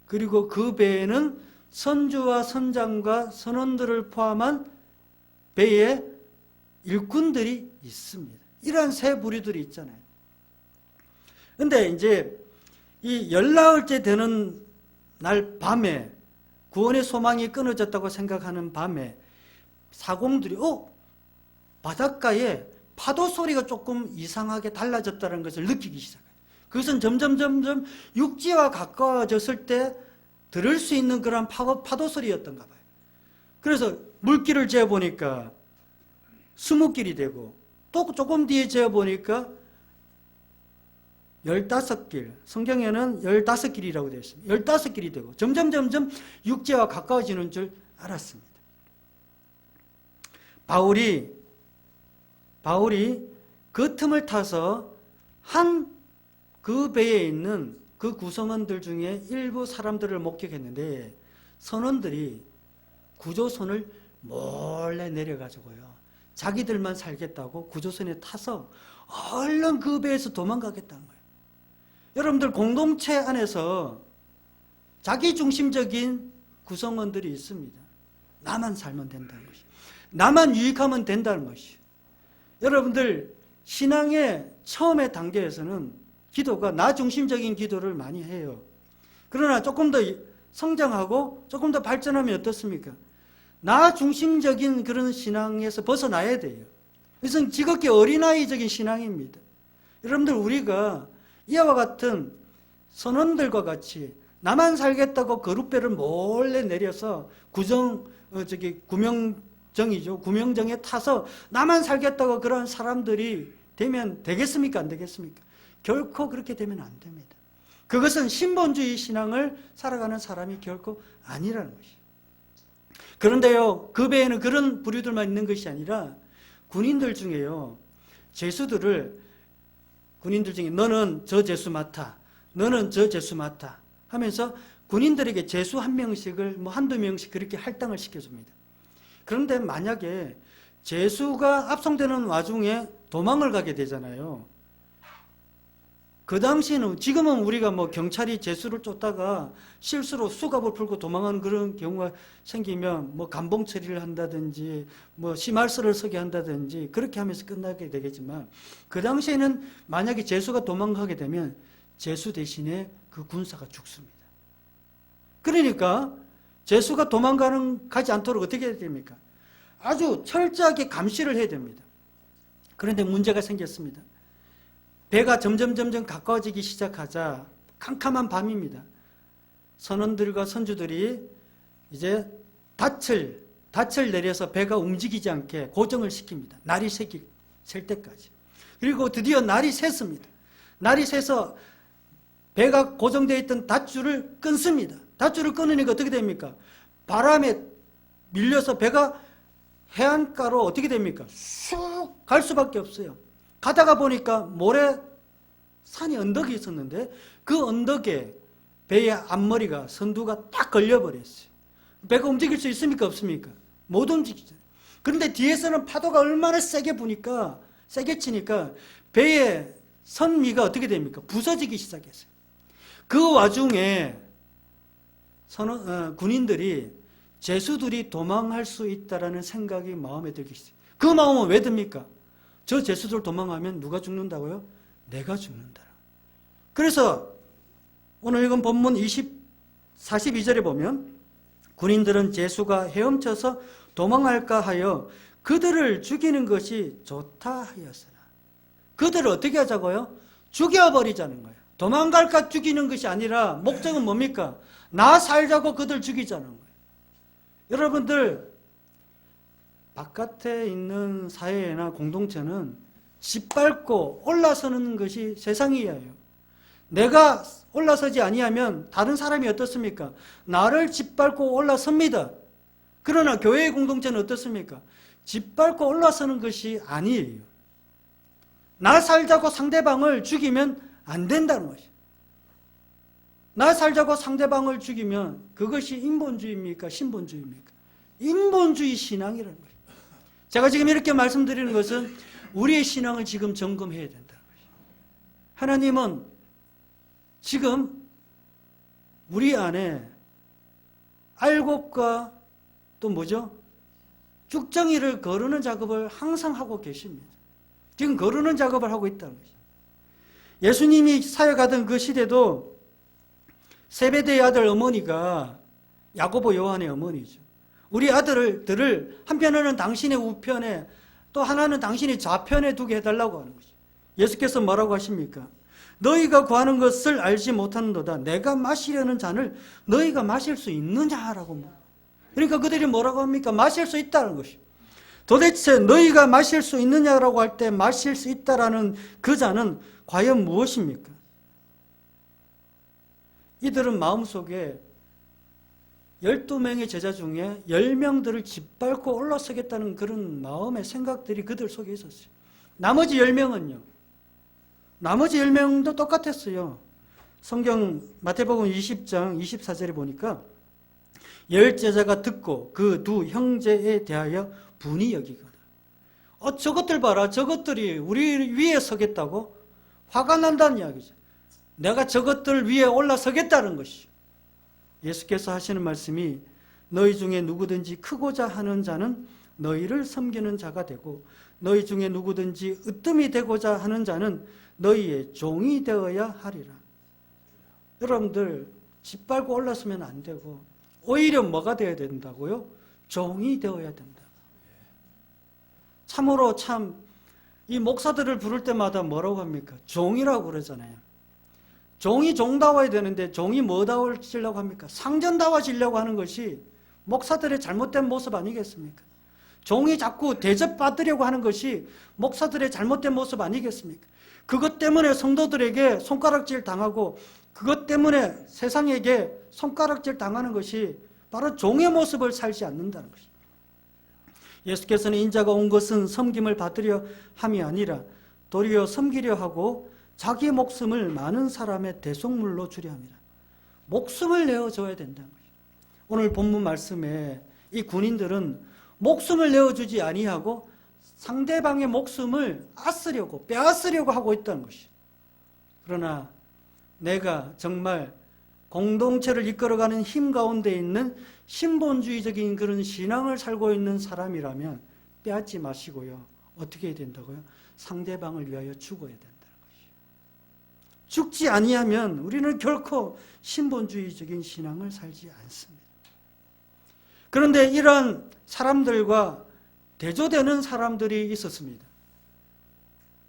그리고 그 배에는 선주와 선장과 선원들을 포함한 배의 일꾼들이 있습니다. 이러한 세 부류들이 있잖아요. 근데 이제 이 열나흘째 되는 날 밤에 구원의 소망이 끊어졌다고 생각하는 밤에 사공들이 바닷가에 파도 소리가 조금 이상하게 달라졌다는 것을 느끼기 시작해요. 그것은 점점 육지와 가까워졌을 때 들을 수 있는 그런 파도 소리였던가 봐요. 그래서 물길을 재보니까 20길이 되고 또 조금 뒤에 재보니까 15길, 성경에는 15길이라고 되어 있습니다. 15길이 되고 점점 육지와 가까워지는 줄 알았습니다. 바울이 그 틈을 타서 그 배에 있는 그 구성원들 중에 일부 사람들을 목격했는데 선원들이 구조선을 몰래 내려가지고요. 자기들만 살겠다고 구조선에 타서 얼른 그 배에서 도망가겠다는 거예요. 여러분들 공동체 안에서 자기중심적인 구성원들이 있습니다. 나만 살면 된다는 것이요. 나만 유익하면 된다는 것이요. 여러분들 신앙의 처음의 단계에서는 기도가 나 중심적인 기도를 많이 해요. 그러나 조금 더 성장하고 조금 더 발전하면 어떻습니까? 나 중심적인 그런 신앙에서 벗어나야 돼요. 이것은 지극히 어린아이적인 신앙입니다. 여러분들 우리가 이와 같은 선원들과 같이 나만 살겠다고 거룻배를 몰래 내려서 구명정에 타서 나만 살겠다고 그런 사람들이 되면 되겠습니까? 안 되겠습니까? 결코 그렇게 되면 안 됩니다. 그것은 신본주의 신앙을 살아가는 사람이 결코 아니라는 것이에요. 그런데요, 그 배에는 그런 부류들만 있는 것이 아니라 군인들 중에요, 군인들 중에 너는 저 죄수 맡아, 너는 저 죄수 맡아 하면서 군인들에게 죄수 한 명씩을 한두 명씩 그렇게 할당을 시켜줍니다. 그런데 만약에 죄수가 압송되는 와중에 도망을 가게 되잖아요. 그 당시에는, 지금은 우리가 경찰이 죄수를 쫓다가 실수로 수갑을 풀고 도망하는 그런 경우가 생기면 감봉 처리를 한다든지 심할서를 서게 한다든지 그렇게 하면서 끝나게 되겠지만, 그 당시에는 만약에 죄수가 도망가게 되면 죄수 대신에 그 군사가 죽습니다. 그러니까 죄수가 가지 않도록 어떻게 해야 됩니까? 아주 철저하게 감시를 해야 됩니다. 그런데 문제가 생겼습니다. 배가 점점 가까워지기 시작하자 캄캄한 밤입니다. 선원들과 선주들이 이제 닻을 내려서 배가 움직이지 않게 고정을 시킵니다. 날이 셀 때까지. 그리고 드디어 날이 샜습니다. 날이 새서 배가 고정되어 있던 닷줄을 끊습니다. 닷줄을 끊으니까 어떻게 됩니까? 바람에 밀려서 배가 해안가로 어떻게 됩니까? 쑥 갈 수밖에 없어요. 가다가 보니까 산이 언덕이 있었는데 그 언덕에 배의 앞머리가, 선두가 딱 걸려버렸어요. 배가 움직일 수 있습니까? 없습니까? 못 움직이잖아요. 그런데 뒤에서는 파도가 얼마나 세게 치니까 배의 선미가 어떻게 됩니까? 부서지기 시작했어요. 그 와중에 군인들이 죄수들이 도망할 수 있다라는 생각이 마음에 들기 시작해요. 그 마음은 왜 듭니까? 저 죄수들 도망하면 누가 죽는다고요? 내가 죽는다. 그래서 오늘 읽은 본문 42절에 보면 군인들은 죄수가 헤엄쳐서 도망할까 하여 그들을 죽이는 것이 좋다 하였으나, 그들을 어떻게 하자고요? 죽여버리자는 거예요. 도망갈까 죽이는 것이 아니라 목적은 뭡니까? 나 살자고 그들 죽이자는 거예요. 여러분들 바깥에 있는 사회나 공동체는 짓밟고 올라서는 것이 세상이에요. 내가 올라서지 아니하면 다른 사람이 어떻습니까? 나를 짓밟고 올라섭니다. 그러나 교회의 공동체는 어떻습니까? 짓밟고 올라서는 것이 아니에요. 나 살자고 상대방을 죽이면 안 된다는 것이에요. 나 살자고 상대방을 죽이면 그것이 인본주의입니까? 신본주의입니까? 인본주의 신앙이라는 거예요. 제가 지금 이렇게 말씀드리는 것은 우리의 신앙을 지금 점검해야 된다는 거예요. 하나님은 지금 우리 안에 알곡과 또 뭐죠? 쭉정이를 거르는 작업을 항상 하고 계십니다. 지금 거르는 작업을 하고 있다는 거죠. 예수님이 사역하던 그 시대도 세베대의 아들 어머니가 야고보 요한의 어머니죠. 우리 아들들을 한편에는 당신의 우편에 또 하나는 당신의 좌편에 두게 해달라고 하는 거죠. 예수께서 뭐라고 하십니까? 너희가 구하는 것을 알지 못하는도다. 내가 마시려는 잔을 너희가 마실 수 있느냐라고. 그러니까 그들이 뭐라고 합니까? 마실 수 있다는 것이죠. 도대체 너희가 마실 수 있느냐라고 할 때 마실 수 있다라는 그 잔은 과연 무엇입니까? 이들은 마음속에 12명의 제자 중에 10명들을 짓밟고 올라서겠다는 그런 마음의 생각들이 그들 속에 있었어요. 나머지 10명은요. 나머지 10명도 똑같았어요. 성경 마태복음 20장 24절에 보니까 10제자가 듣고 그 두 형제에 대하여 분이 여기거든. 저것들 봐라. 저것들이 우리 위에 서겠다고? 화가 난다는 이야기죠. 내가 저것들 위에 올라서겠다는 것이죠. 예수께서 하시는 말씀이 너희 중에 누구든지 크고자 하는 자는 너희를 섬기는 자가 되고 너희 중에 누구든지 으뜸이 되고자 하는 자는 너희의 종이 되어야 하리라. 여러분들 짓밟고 올라서면 안 되고 오히려 뭐가 되어야 된다고요? 종이 되어야 된다. 참으로 참 이 목사들을 부를 때마다 뭐라고 합니까? 종이라고 그러잖아요. 종이 종다워야 되는데 종이 뭐다워지려고 합니까? 상전다워지려고 하는 것이 목사들의 잘못된 모습 아니겠습니까? 종이 자꾸 대접받으려고 하는 것이 목사들의 잘못된 모습 아니겠습니까? 그것 때문에 성도들에게 손가락질 당하고 그것 때문에 세상에게 손가락질 당하는 것이 바로 종의 모습을 살지 않는다는 것입니다. 예수께서는 인자가 온 것은 섬김을 받으려 함이 아니라 도리어 섬기려 하고 자기 목숨을 많은 사람의 대속물로 주려 합니다. 목숨을 내어줘야 된다는 거예요. 오늘 본문 말씀에 이 군인들은 목숨을 내어주지 아니하고 상대방의 목숨을 빼앗으려고 하고 있다는 것이죠. 그러나 내가 정말 공동체를 이끌어가는 힘 가운데 있는 신본주의적인 그런 신앙을 살고 있는 사람이라면 빼앗지 마시고요. 어떻게 해야 된다고요? 상대방을 위하여 죽어야 된다는 것이죠. 죽지 아니하면 우리는 결코 신본주의적인 신앙을 살지 않습니다. 그런데 이런 사람들과 대조되는 사람들이 있었습니다.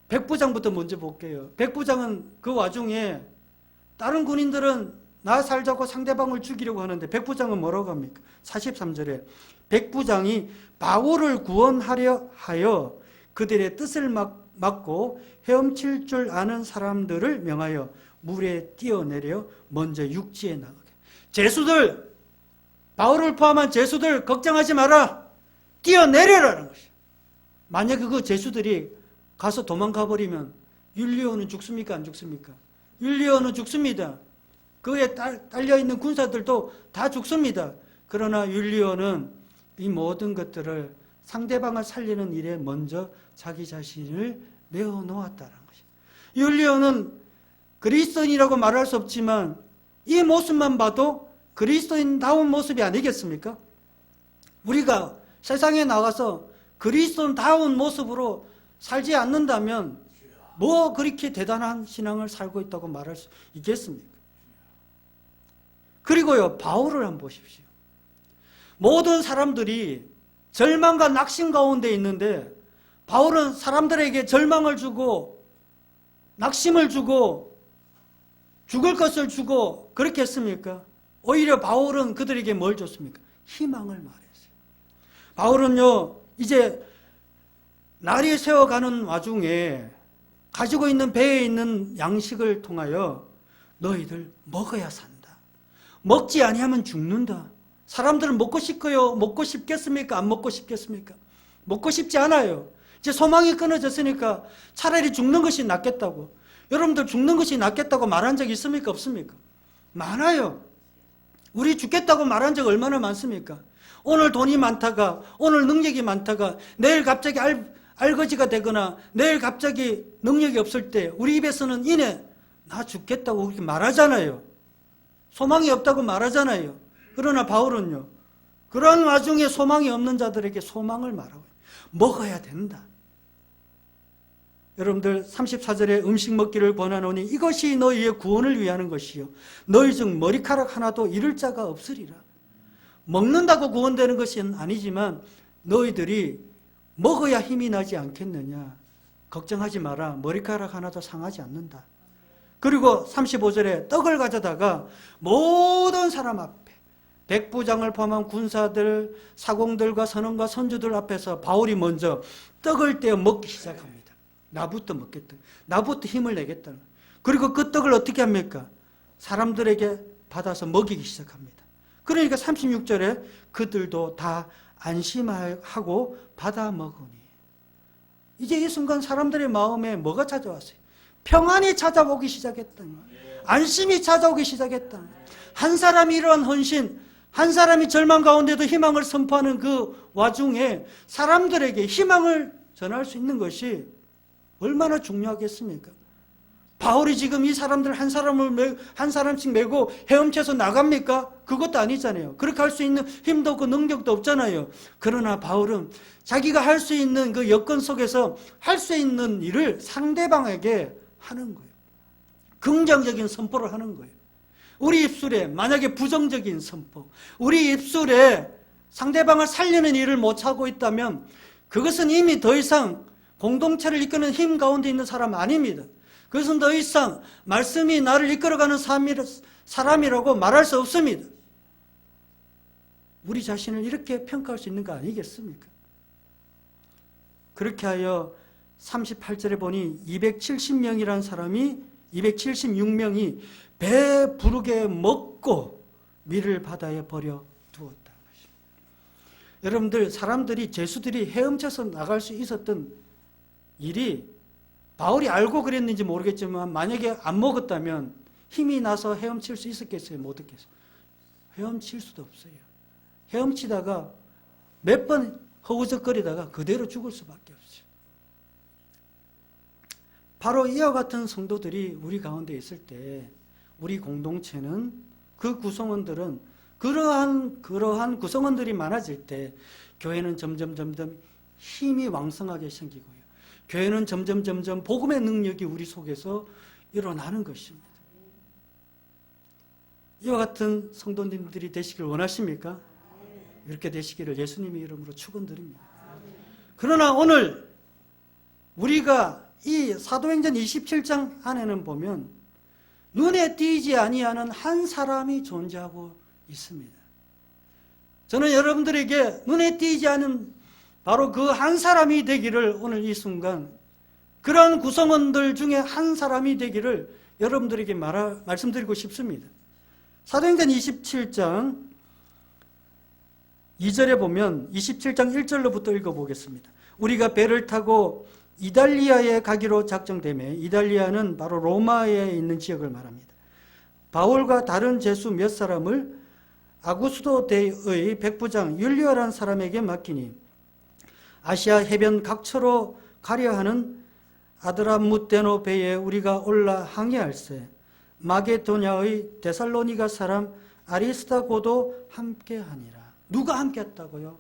백부장부터 먼저 볼게요. 백부장은 그 와중에 다른 군인들은 나 살자고 상대방을 죽이려고 하는데 백부장은 뭐라고 합니까? 43절에 백부장이 바울을 구원하려 하여 그들의 뜻을 막고 헤엄칠 줄 아는 사람들을 명하여 물에 뛰어내려 먼저 육지에 나가게. 제수들, 바울을 포함한 제수들 걱정하지 마라. 뛰어내려라는 것이에요. 만약에 그 제수들이 가서 도망가 버리면 율리오는 죽습니까? 안 죽습니까? 율리오는 죽습니다. 그에 딸려있는 군사들도 다 죽습니다. 그러나 율리오는 이 모든 것들을 상대방을 살리는 일에 먼저 자기 자신을 내어놓았다는 것이에요. 율리오는 그리스도인이라고 말할 수 없지만 이 모습만 봐도 그리스도인다운 모습이 아니겠습니까? 우리가 세상에 나가서 그리스도인다운 모습으로 살지 않는다면 뭐 그렇게 대단한 신앙을 살고 있다고 말할 수 있겠습니까? 그리고요, 바울을 한번 보십시오. 모든 사람들이 절망과 낙심 가운데 있는데 바울은 사람들에게 절망을 주고 낙심을 주고 죽을 것을 주고 그렇게 했습니까? 오히려 바울은 그들에게 뭘 줬습니까? 희망을 말했어요. 바울은요, 이제 날이 새어가는 와중에 가지고 있는 배에 있는 양식을 통하여 너희들 먹어야 산다. 먹지 아니하면 죽는다. 사람들은 먹고 싶고요. 먹고 싶겠습니까? 안 먹고 싶겠습니까? 먹고 싶지 않아요. 이제 소망이 끊어졌으니까 차라리 죽는 것이 낫겠다고. 여러분들 죽는 것이 낫겠다고 말한 적 있습니까? 없습니까? 많아요. 우리 죽겠다고 말한 적 얼마나 많습니까? 오늘 돈이 많다가, 오늘 능력이 많다가, 내일 갑자기 알거지가 되거나, 내일 갑자기 능력이 없을 때, 우리 입에서는 이내 나 죽겠다고 그렇게 말하잖아요. 소망이 없다고 말하잖아요. 그러나 바울은요, 그런 와중에 소망이 없는 자들에게 소망을 말하고, 먹어야 된다. 여러분들 34절에 음식 먹기를 권하노니 이것이 너희의 구원을 위하는 것이요 너희 중 머리카락 하나도 잃을 자가 없으리라. 먹는다고 구원되는 것은 아니지만 너희들이 먹어야 힘이 나지 않겠느냐. 걱정하지 마라. 머리카락 하나도 상하지 않는다. 그리고 35절에 떡을 가져다가 모든 사람 앞에 백부장을 포함한 군사들, 사공들과 선원과 선주들 앞에서 바울이 먼저 떡을 떼어 먹기 시작합니다. 나부터 먹겠다. 나부터 힘을 내겠다. 그리고 그 떡을 어떻게 합니까? 사람들에게 받아서 먹이기 시작합니다. 그러니까 36절에 그들도 다 안심하고 받아 먹으니. 이제 이 순간 사람들의 마음에 뭐가 찾아왔어요? 평안이 찾아오기 시작했다. 안심이 찾아오기 시작했다. 한 사람이 이러한 헌신, 한 사람이 절망 가운데도 희망을 선포하는 그 와중에 사람들에게 희망을 전할 수 있는 것이 얼마나 중요하겠습니까? 바울이 지금 이 사람들 한 사람씩 메고 헤엄쳐서 나갑니까? 그것도 아니잖아요. 그렇게 할 수 있는 힘도 없고 능력도 없잖아요. 그러나 바울은 자기가 할 수 있는 그 여건 속에서 할 수 있는 일을 상대방에게 하는 거예요. 긍정적인 선포를 하는 거예요. 우리 입술에 만약에 부정적인 선포, 우리 입술에 상대방을 살리는 일을 못하고 있다면 그것은 이미 더 이상 공동체를 이끄는 힘 가운데 있는 사람 아닙니다. 그것은 더 이상 말씀이 나를 이끌어가는 사람이라고 말할 수 없습니다. 우리 자신을 이렇게 평가할 수 있는 거 아니겠습니까? 그렇게 하여 38절에 보니 270명이라는 사람이 276명이 배 부르게 먹고 밀을 바다에 버려 두었다. 여러분들 사람들이 죄수들이 헤엄쳐서 나갈 수 있었던 일이 바울이 알고 그랬는지 모르겠지만 만약에 안 먹었다면 힘이 나서 헤엄칠 수 있었겠어요? 못 했겠어요? 헤엄칠 수도 없어요. 헤엄치다가 몇 번 허우적거리다가 그대로 죽을 수밖에 없어요. 바로 이와 같은 성도들이 우리 가운데 있을 때 우리 공동체는 그 구성원들은 그러한 구성원들이 많아질 때 교회는 점점 힘이 왕성하게 생기고요. 교회는 점점 복음의 능력이 우리 속에서 일어나는 것입니다. 이와 같은 성도님들이 되시길 원하십니까? 이렇게 되시기를 예수님의 이름으로 축원드립니다. 그러나 오늘 우리가 이 사도행전 27장 안에는 보면 눈에 띄지 아니하는 한 사람이 존재하고 있습니다. 저는 여러분들에게 눈에 띄지 않은 바로 그 한 사람이 되기를 오늘 이 순간 그런 구성원들 중에 한 사람이 되기를 여러분들에게 말씀드리고 싶습니다. 사도행전 27장 2절에 보면 27장 1절로부터 읽어보겠습니다. 우리가 배를 타고 이달리아에 가기로 작정되매 이달리아는 바로 로마에 있는 지역을 말합니다. 바울과 다른 제수 몇 사람을 아구스도 대의 백부장 율리아라는 사람에게 맡기니 아시아 해변 각처로 가려 하는 아드라무테노 배에 우리가 올라 항해할세 마게도냐의 데살로니가 사람 아리스다고도 함께하니라. 누가 함께했다고요?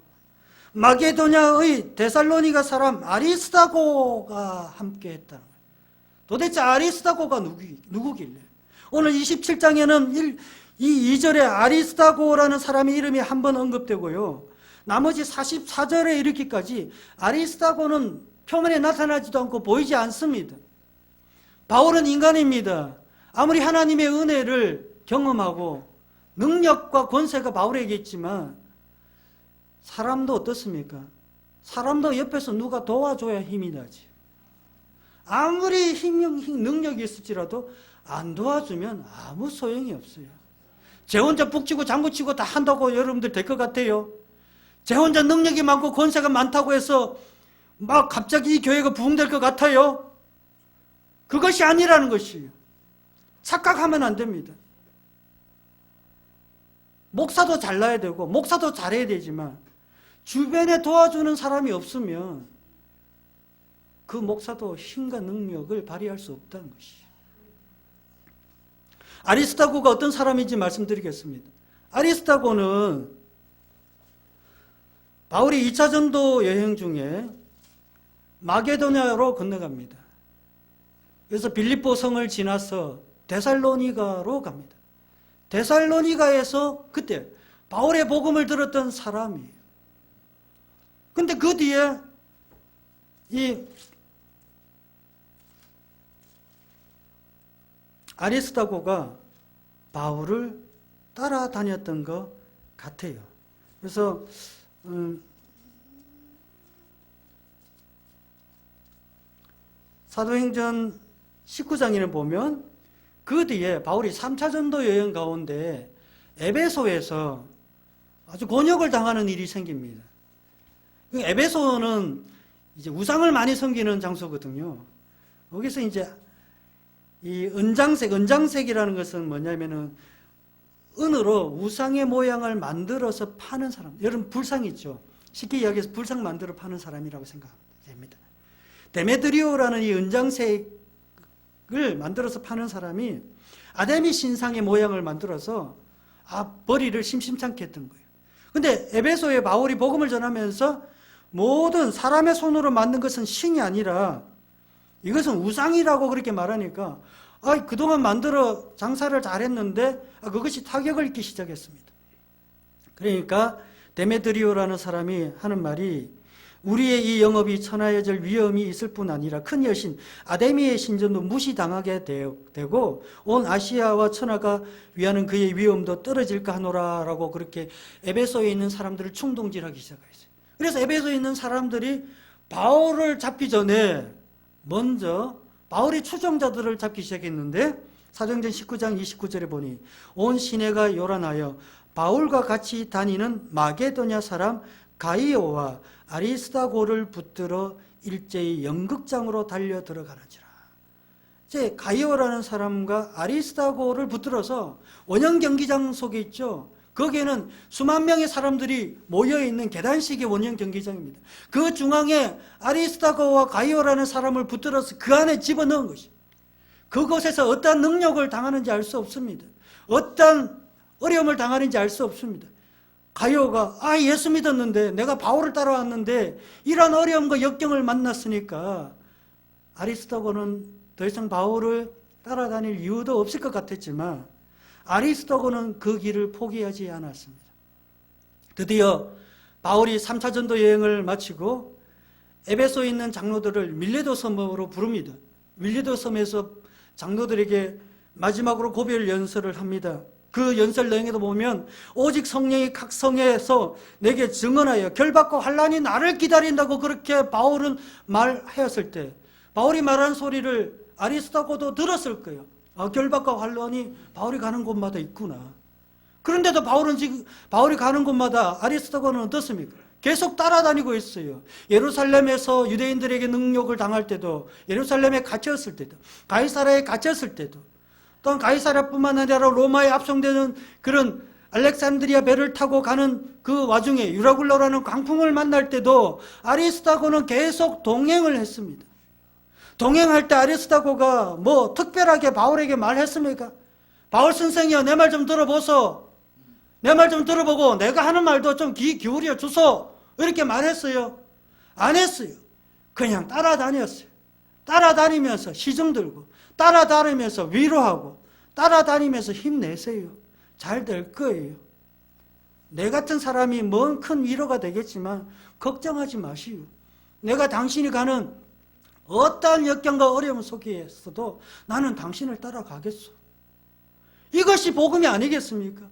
마게도냐의 데살로니가 사람 아리스다고가 함께했다는 거예요. 도대체 아리스다고가 누구길래? 오늘 27장에는 이 2절에 아리스다고라는 사람의 이름이 한 번 언급되고요. 나머지 44절에 이르기까지 아리스다고는 표면에 나타나지도 않고 보이지 않습니다. 바울은 인간입니다. 아무리 하나님의 은혜를 경험하고 능력과 권세가 바울에게 있지만 사람도 어떻습니까? 사람도 옆에서 누가 도와줘야 힘이 나지. 아무리 능력이 있을지라도 안 도와주면 아무 소용이 없어요. 제 혼자 북치고 장구치고 다 한다고 여러분들 될 것 같아요? 제 혼자 능력이 많고 권세가 많다고 해서 막 갑자기 이 교회가 부흥될 것 같아요? 그것이 아니라는 것이에요. 착각하면 안 됩니다. 목사도 잘나야 되고 목사도 잘해야 되지만 주변에 도와주는 사람이 없으면 그 목사도 힘과 능력을 발휘할 수 없다는 것이에요. 아리스다고가 어떤 사람인지 말씀드리겠습니다. 아리스다고는 바울이 2차 전도 여행 중에 마게도냐로 건너갑니다. 그래서 빌립보 성을 지나서 데살로니가로 갑니다. 데살로니가에서 그때 바울의 복음을 들었던 사람이에요. 근데 그 뒤에 이 아리스다고가 바울을 따라다녔던 것 같아요. 그래서 사도행전 19장에는 보면 그 뒤에 바울이 3차 전도 여행 가운데 에베소에서 아주 곤욕을 당하는 일이 생깁니다. 에베소는 이제 우상을 많이 섬기는 장소거든요. 거기서 이제 이 은장색이라는 것은 뭐냐면은 은으로 우상의 모양을 만들어서 파는 사람. 여러분 불상 있죠? 쉽게 이야기해서 불상 만들어 파는 사람이라고 생각하면 됩니다. 데메드리오라는 이 은장색을 만들어서 파는 사람이 아데미 신상의 모양을 만들어서 벌이를 심심찮게 했던 거예요. 근데 에베소에 바울이 복음을 전하면서 모든 사람의 손으로 만든 것은 신이 아니라 이것은 우상이라고 그렇게 말하니까 그동안 만들어 장사를 잘했는데 그것이 타격을 입기 시작했습니다. 그러니까 데메드리오라는 사람이 하는 말이 우리의 이 영업이 천하여질 위험이 있을 뿐 아니라 큰 여신 아데미의 신전도 무시당하게 되고 온 아시아와 천하가 위하는 그의 위엄도 떨어질까 하노라라고 그렇게 에베소에 있는 사람들을 충동질하기 시작했어요. 그래서 에베소에 있는 사람들이 바울을 잡기 전에 먼저 바울의 추종자들을 잡기 시작했는데 사도행전 19장 29절에 보니 온 시내가 요란하여 바울과 같이 다니는 마게도냐 사람 가이오와 아리스다고를 붙들어 일제히 연극장으로 달려 들어가는지라. 이제 가이오라는 사람과 아리스다고를 붙들어서 원형 경기장 속에 있죠. 거기에는 수만 명의 사람들이 모여있는 계단식의 원형 경기장입니다. 그 중앙에 아리스다고와 가이오라는 사람을 붙들어서 그 안에 집어넣은 것입니다. 그곳에서 어떤 능력을 당하는지 알 수 없습니다. 어떤 어려움을 당하는지 알 수 없습니다. 가이오가 예수 믿었는데 내가 바울을 따라왔는데 이런 어려움과 역경을 만났으니까 아리스다고는 더 이상 바울을 따라다닐 이유도 없을 것 같았지만 아리스다고는 그 길을 포기하지 않았습니다. 드디어 바울이 3차 전도 여행을 마치고 에베소에 있는 장로들을 밀레도 섬으로 부릅니다. 밀레도 섬에서 장로들에게 마지막으로 고별 연설을 합니다. 그 연설 내용에도 보면 오직 성령이 각 성에서 내게 증언하여 결박과 환난이 나를 기다린다고 그렇게 바울은 말하였을 때 바울이 말한 소리를 아리스다고도 들었을 거예요. 결박과 환난이 바울이 가는 곳마다 있구나. 그런데도 바울이 가는 곳마다 아리스다고는 어떻습니까? 계속 따라다니고 있어요. 예루살렘에서 유대인들에게 능욕을 당할 때도, 예루살렘에 갇혔을 때도, 가이사랴에 갇혔을 때도, 또한 가이사랴뿐만 아니라 로마에 압송되는 그런 알렉산드리아 배를 타고 가는 그 와중에 유라굴로라는 광풍을 만날 때도 아리스다고는 계속 동행을 했습니다. 동행할 때 아리스다고가 뭐 특별하게 바울에게 말했습니까? 바울 선생이여 내 말 좀 들어보소. 내 말 좀 들어보고 내가 하는 말도 좀 귀 기울여 주소. 이렇게 말했어요? 안 했어요. 그냥 따라다녔어요. 따라다니면서 시중 들고 따라다니면서 위로하고 따라다니면서 힘내세요. 잘 될 거예요. 내 같은 사람이 뭔 큰 위로가 되겠지만 걱정하지 마시오. 내가 당신이 가는 어떠한 역경과 어려움 속에서도 나는 당신을 따라가겠소. 이것이 복음이 아니겠습니까?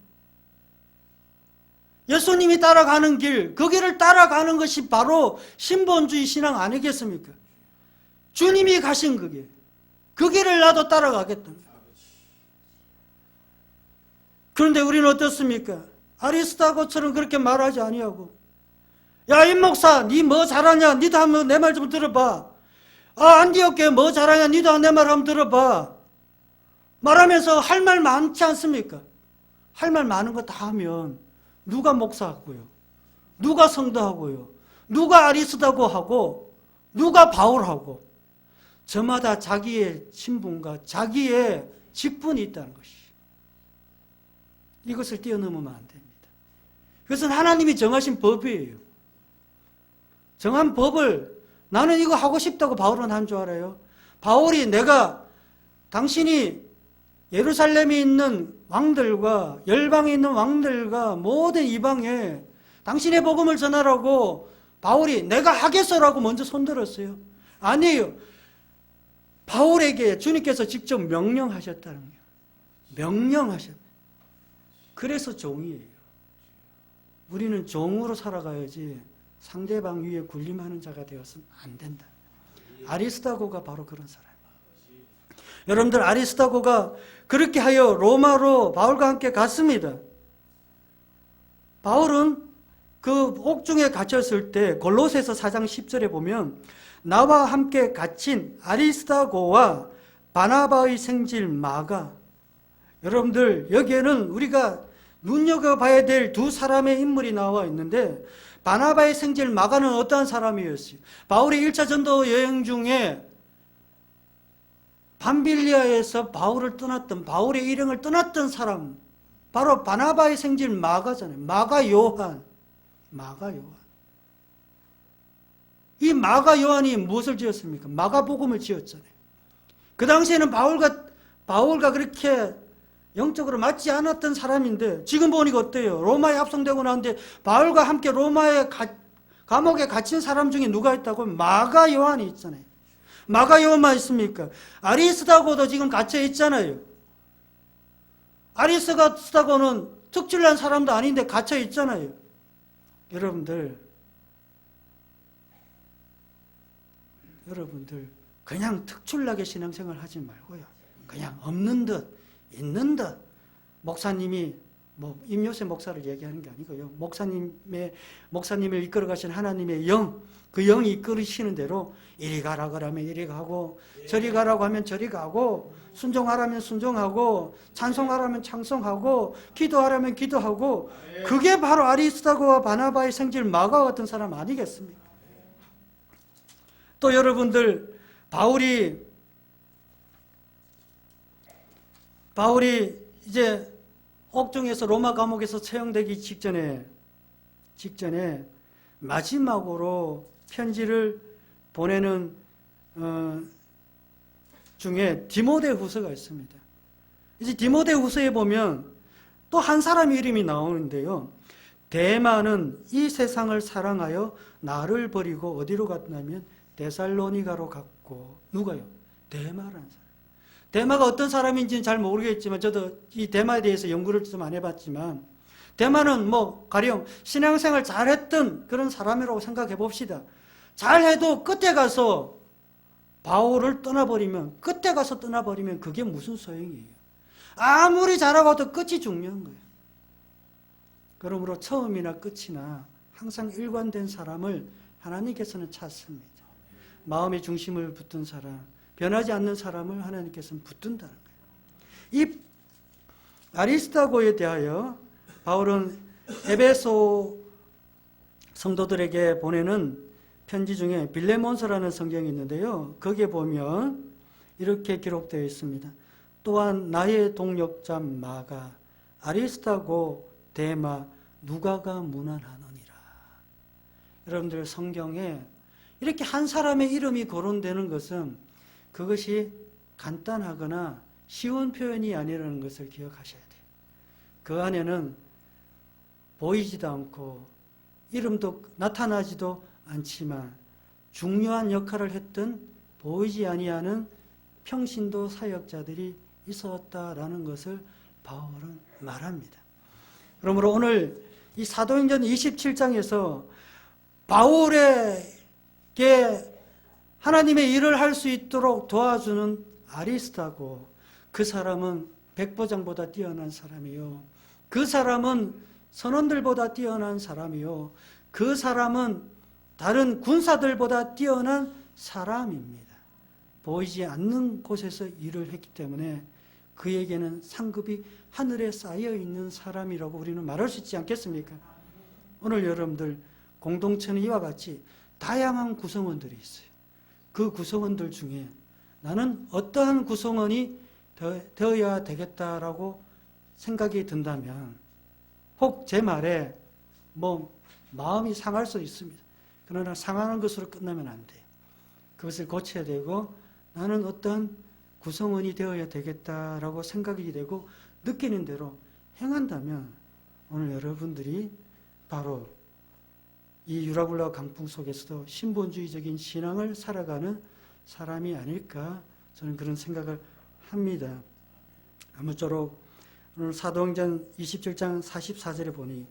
예수님이 따라가는 길, 그 길을 따라가는 것이 바로 신본주의 신앙 아니겠습니까? 주님이 가신 그 길, 그 길을 나도 따라가겠다. 그런데 우리는 어떻습니까? 아리스타고처럼 그렇게 말하지 아니하고, 야, 임 목사, 니 뭐 잘하냐? 니도 한번 내 말 좀 들어봐. 아, 안디옥 교회 뭐 잘하냐? 니도 내 말 한번 들어봐. 말하면서 할 말 많지 않습니까? 할 말 많은 거 다 하면 누가 목사하고요? 누가 성도하고요? 누가 아리스타고 하고? 누가 바울하고? 저마다 자기의 신분과 자기의 직분이 있다는 것이. 이것을 뛰어넘으면 안 됩니다. 그것은 하나님이 정하신 법이에요. 정한 법을 나는 이거 하고 싶다고 바울은 한 줄 알아요. 바울이 내가 당신이 예루살렘에 있는 왕들과 열방에 있는 왕들과 모든 이방에 당신의 복음을 전하라고 바울이 내가 하겠어라고 먼저 손들었어요. 아니에요. 바울에게 주님께서 직접 명령하셨다는 거예요. 명령하셨다. 그래서 종이에요. 우리는 종으로 살아가야지 상대방 위에 군림하는 자가 되어서는 안 된다. 아리스타고가 바로 그런 사람이에요. 여러분들, 아리스타고가 그렇게 하여 로마로 바울과 함께 갔습니다. 바울은 그 옥중에 갇혔을 때 골로새서 4장 10절에 보면 나와 함께 갇힌 아리스타고와 바나바의 생질 마가, 여러분들 여기에는 우리가 눈여겨봐야 될 두 사람의 인물이 나와 있는데, 바나바의 생질 마가는 어떠한 사람이었어요? 바울이 1차 전도 여행 중에 밤빌리아에서 바울을 떠났던, 바울의 일행을 떠났던 사람, 바로 바나바의 생질 마가잖아요. 마가 요한. 이 마가 요한이 무엇을 지었습니까? 마가복음을 지었잖아요. 그 당시에는 바울과 그렇게 영적으로 맞지 않았던 사람인데, 지금 보니까 어때요? 로마에 합성되고 나는데 바울과 함께 로마의 감옥에 갇힌 사람 중에 누가 있다고? 마가 요한이 있잖아요. 마가 요한만 있습니까? 아리스타고도 지금 갇혀 있잖아요. 아리스타고는 특출난 사람도 아닌데 갇혀 있잖아요. 여러분들 그냥 특출나게 신앙생활 하지 말고요. 그냥 없는 듯 있는 듯, 목사님이 임요새 목사를 얘기하는 게 아니고요. 목사님을 이끌어 가신 하나님의 영, 그 영이 이끌으시는 대로 이리 가라 그러면 이리 가고, 저리 가라고 하면 저리 가고, 순종하라면 순종하고, 찬송하라면 찬송하고, 기도하라면 기도하고, 그게 바로 아리스타고와 바나바의 생질 마가 같은 사람 아니겠습니까? 또 여러분들, 바울이 이제 옥중에서 로마 감옥에서 처형되기 직전에 마지막으로 편지를 보내는 중에 디모데후서가 있습니다. 이제 디모데후서에 보면 또 한 사람의 이름이 나오는데요. 데마는 이 세상을 사랑하여 나를 버리고 어디로 갔냐면 데살로니가로 갔고, 누가요? 데마라는 사람. 데마가 어떤 사람인지는 잘 모르겠지만, 저도 이 데마에 대해서 연구를 좀 안 해봤지만, 데마는 가령 신앙생활 잘했던 그런 사람이라고 생각해 봅시다. 잘해도 끝에 가서 바울을 떠나버리면 그게 무슨 소용이에요? 아무리 잘하고도 끝이 중요한 거예요. 그러므로 처음이나 끝이나 항상 일관된 사람을 하나님께서는 찾습니다. 마음의 중심을 붙든 사람, 변하지 않는 사람을 하나님께서는 붙든다는 거예요. 이 아리스타고에 대하여 바울은 에베소 성도들에게 보내는 편지 중에 빌레몬서라는 성경이 있는데요. 거기에 보면 이렇게 기록되어 있습니다. 또한 나의 동역자 마가, 아리스타고, 데마, 누가가 문안하느니라. 여러분들, 성경에 이렇게 한 사람의 이름이 거론되는 것은 그것이 간단하거나 쉬운 표현이 아니라는 것을 기억하셔야 돼요. 그 안에는 보이지도 않고 이름도 나타나지도 않지만 중요한 역할을 했던 보이지 아니하는 평신도 사역자들이 있었다라는 것을 바울은 말합니다. 그러므로 오늘 이 사도행전 27장에서 바울에게 하나님의 일을 할 수 있도록 도와주는 아리스타고, 그 사람은 백보장보다 뛰어난 사람이요, 그 사람은 선원들보다 뛰어난 사람이요, 그 사람은 다른 군사들보다 뛰어난 사람입니다. 보이지 않는 곳에서 일을 했기 때문에 그에게는 상급이 하늘에 쌓여 있는 사람이라고 우리는 말할 수 있지 않겠습니까? 오늘 여러분들 공동체는 이와 같이 다양한 구성원들이 있어요. 그 구성원들 중에 나는 어떠한 구성원이 되어야 되겠다라고 생각이 든다면, 혹 제 말에 마음이 상할 수 있습니다. 그러나 상하는 것으로 끝나면 안 돼요. 그것을 고쳐야 되고, 나는 어떤 구성원이 되어야 되겠다라고 생각이 되고 느끼는 대로 행한다면 오늘 여러분들이 바로 이 유라굴라 강풍 속에서도 신본주의적인 신앙을 살아가는 사람이 아닐까, 저는 그런 생각을 합니다. 아무쪼록 오늘 사도행전 27장 44절에 보니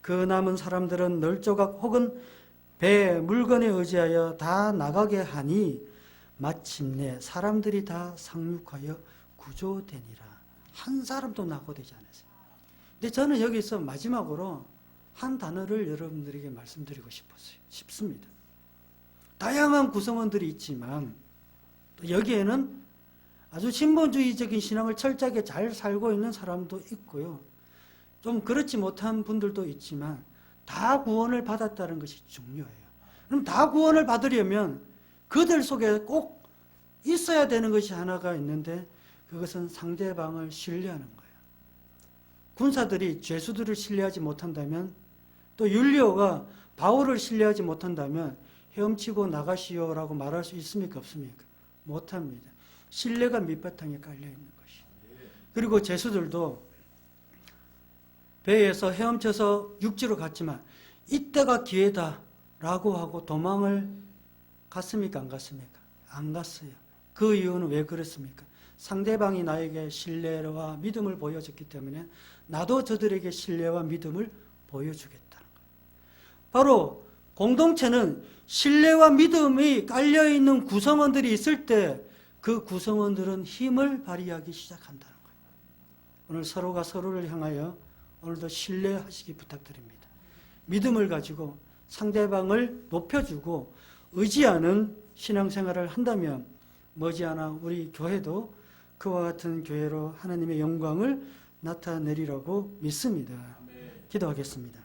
그 남은 사람들은 널조각 혹은 배 물건에 의지하여 다 나가게 하니 마침내 사람들이 다 상륙하여 구조되니라. 한 사람도 낙오되지 않았어요. 근데 저는 여기서 마지막으로 한 단어를 여러분들에게 말씀드리고 싶습니다. 다양한 구성원들이 있지만 또 여기에는 아주 신본주의적인 신앙을 철저하게 잘 살고 있는 사람도 있고요, 좀 그렇지 못한 분들도 있지만 다 구원을 받았다는 것이 중요해요. 그럼 다 구원을 받으려면 그들 속에 꼭 있어야 되는 것이 하나가 있는데, 그것은 상대방을 신뢰하는 거예요. 군사들이 죄수들을 신뢰하지 못한다면, 또 율리오가 바울을 신뢰하지 못한다면 헤엄치고 나가시오라고 말할 수 있습니까? 없습니까? 못합니다. 신뢰가 밑바탕에 깔려있는 것이. 그리고 죄수들도 배에서 헤엄쳐서 육지로 갔지만 이때가 기회다라고 하고 도망을 갔습니까? 안 갔습니까? 안 갔어요. 그 이유는 왜 그렇습니까? 상대방이 나에게 신뢰와 믿음을 보여줬기 때문에 나도 저들에게 신뢰와 믿음을 보여주겠다는 거예요. 바로 공동체는 신뢰와 믿음이 깔려있는 구성원들이 있을 때 그 구성원들은 힘을 발휘하기 시작한다는 거예요. 오늘 서로가 서로를 향하여 오늘도 신뢰하시기 부탁드립니다. 믿음을 가지고 상대방을 높여주고 의지하는 신앙생활을 한다면 머지않아 우리 교회도 그와 같은 교회로 하나님의 영광을 나타내리라고 믿습니다. 기도하겠습니다.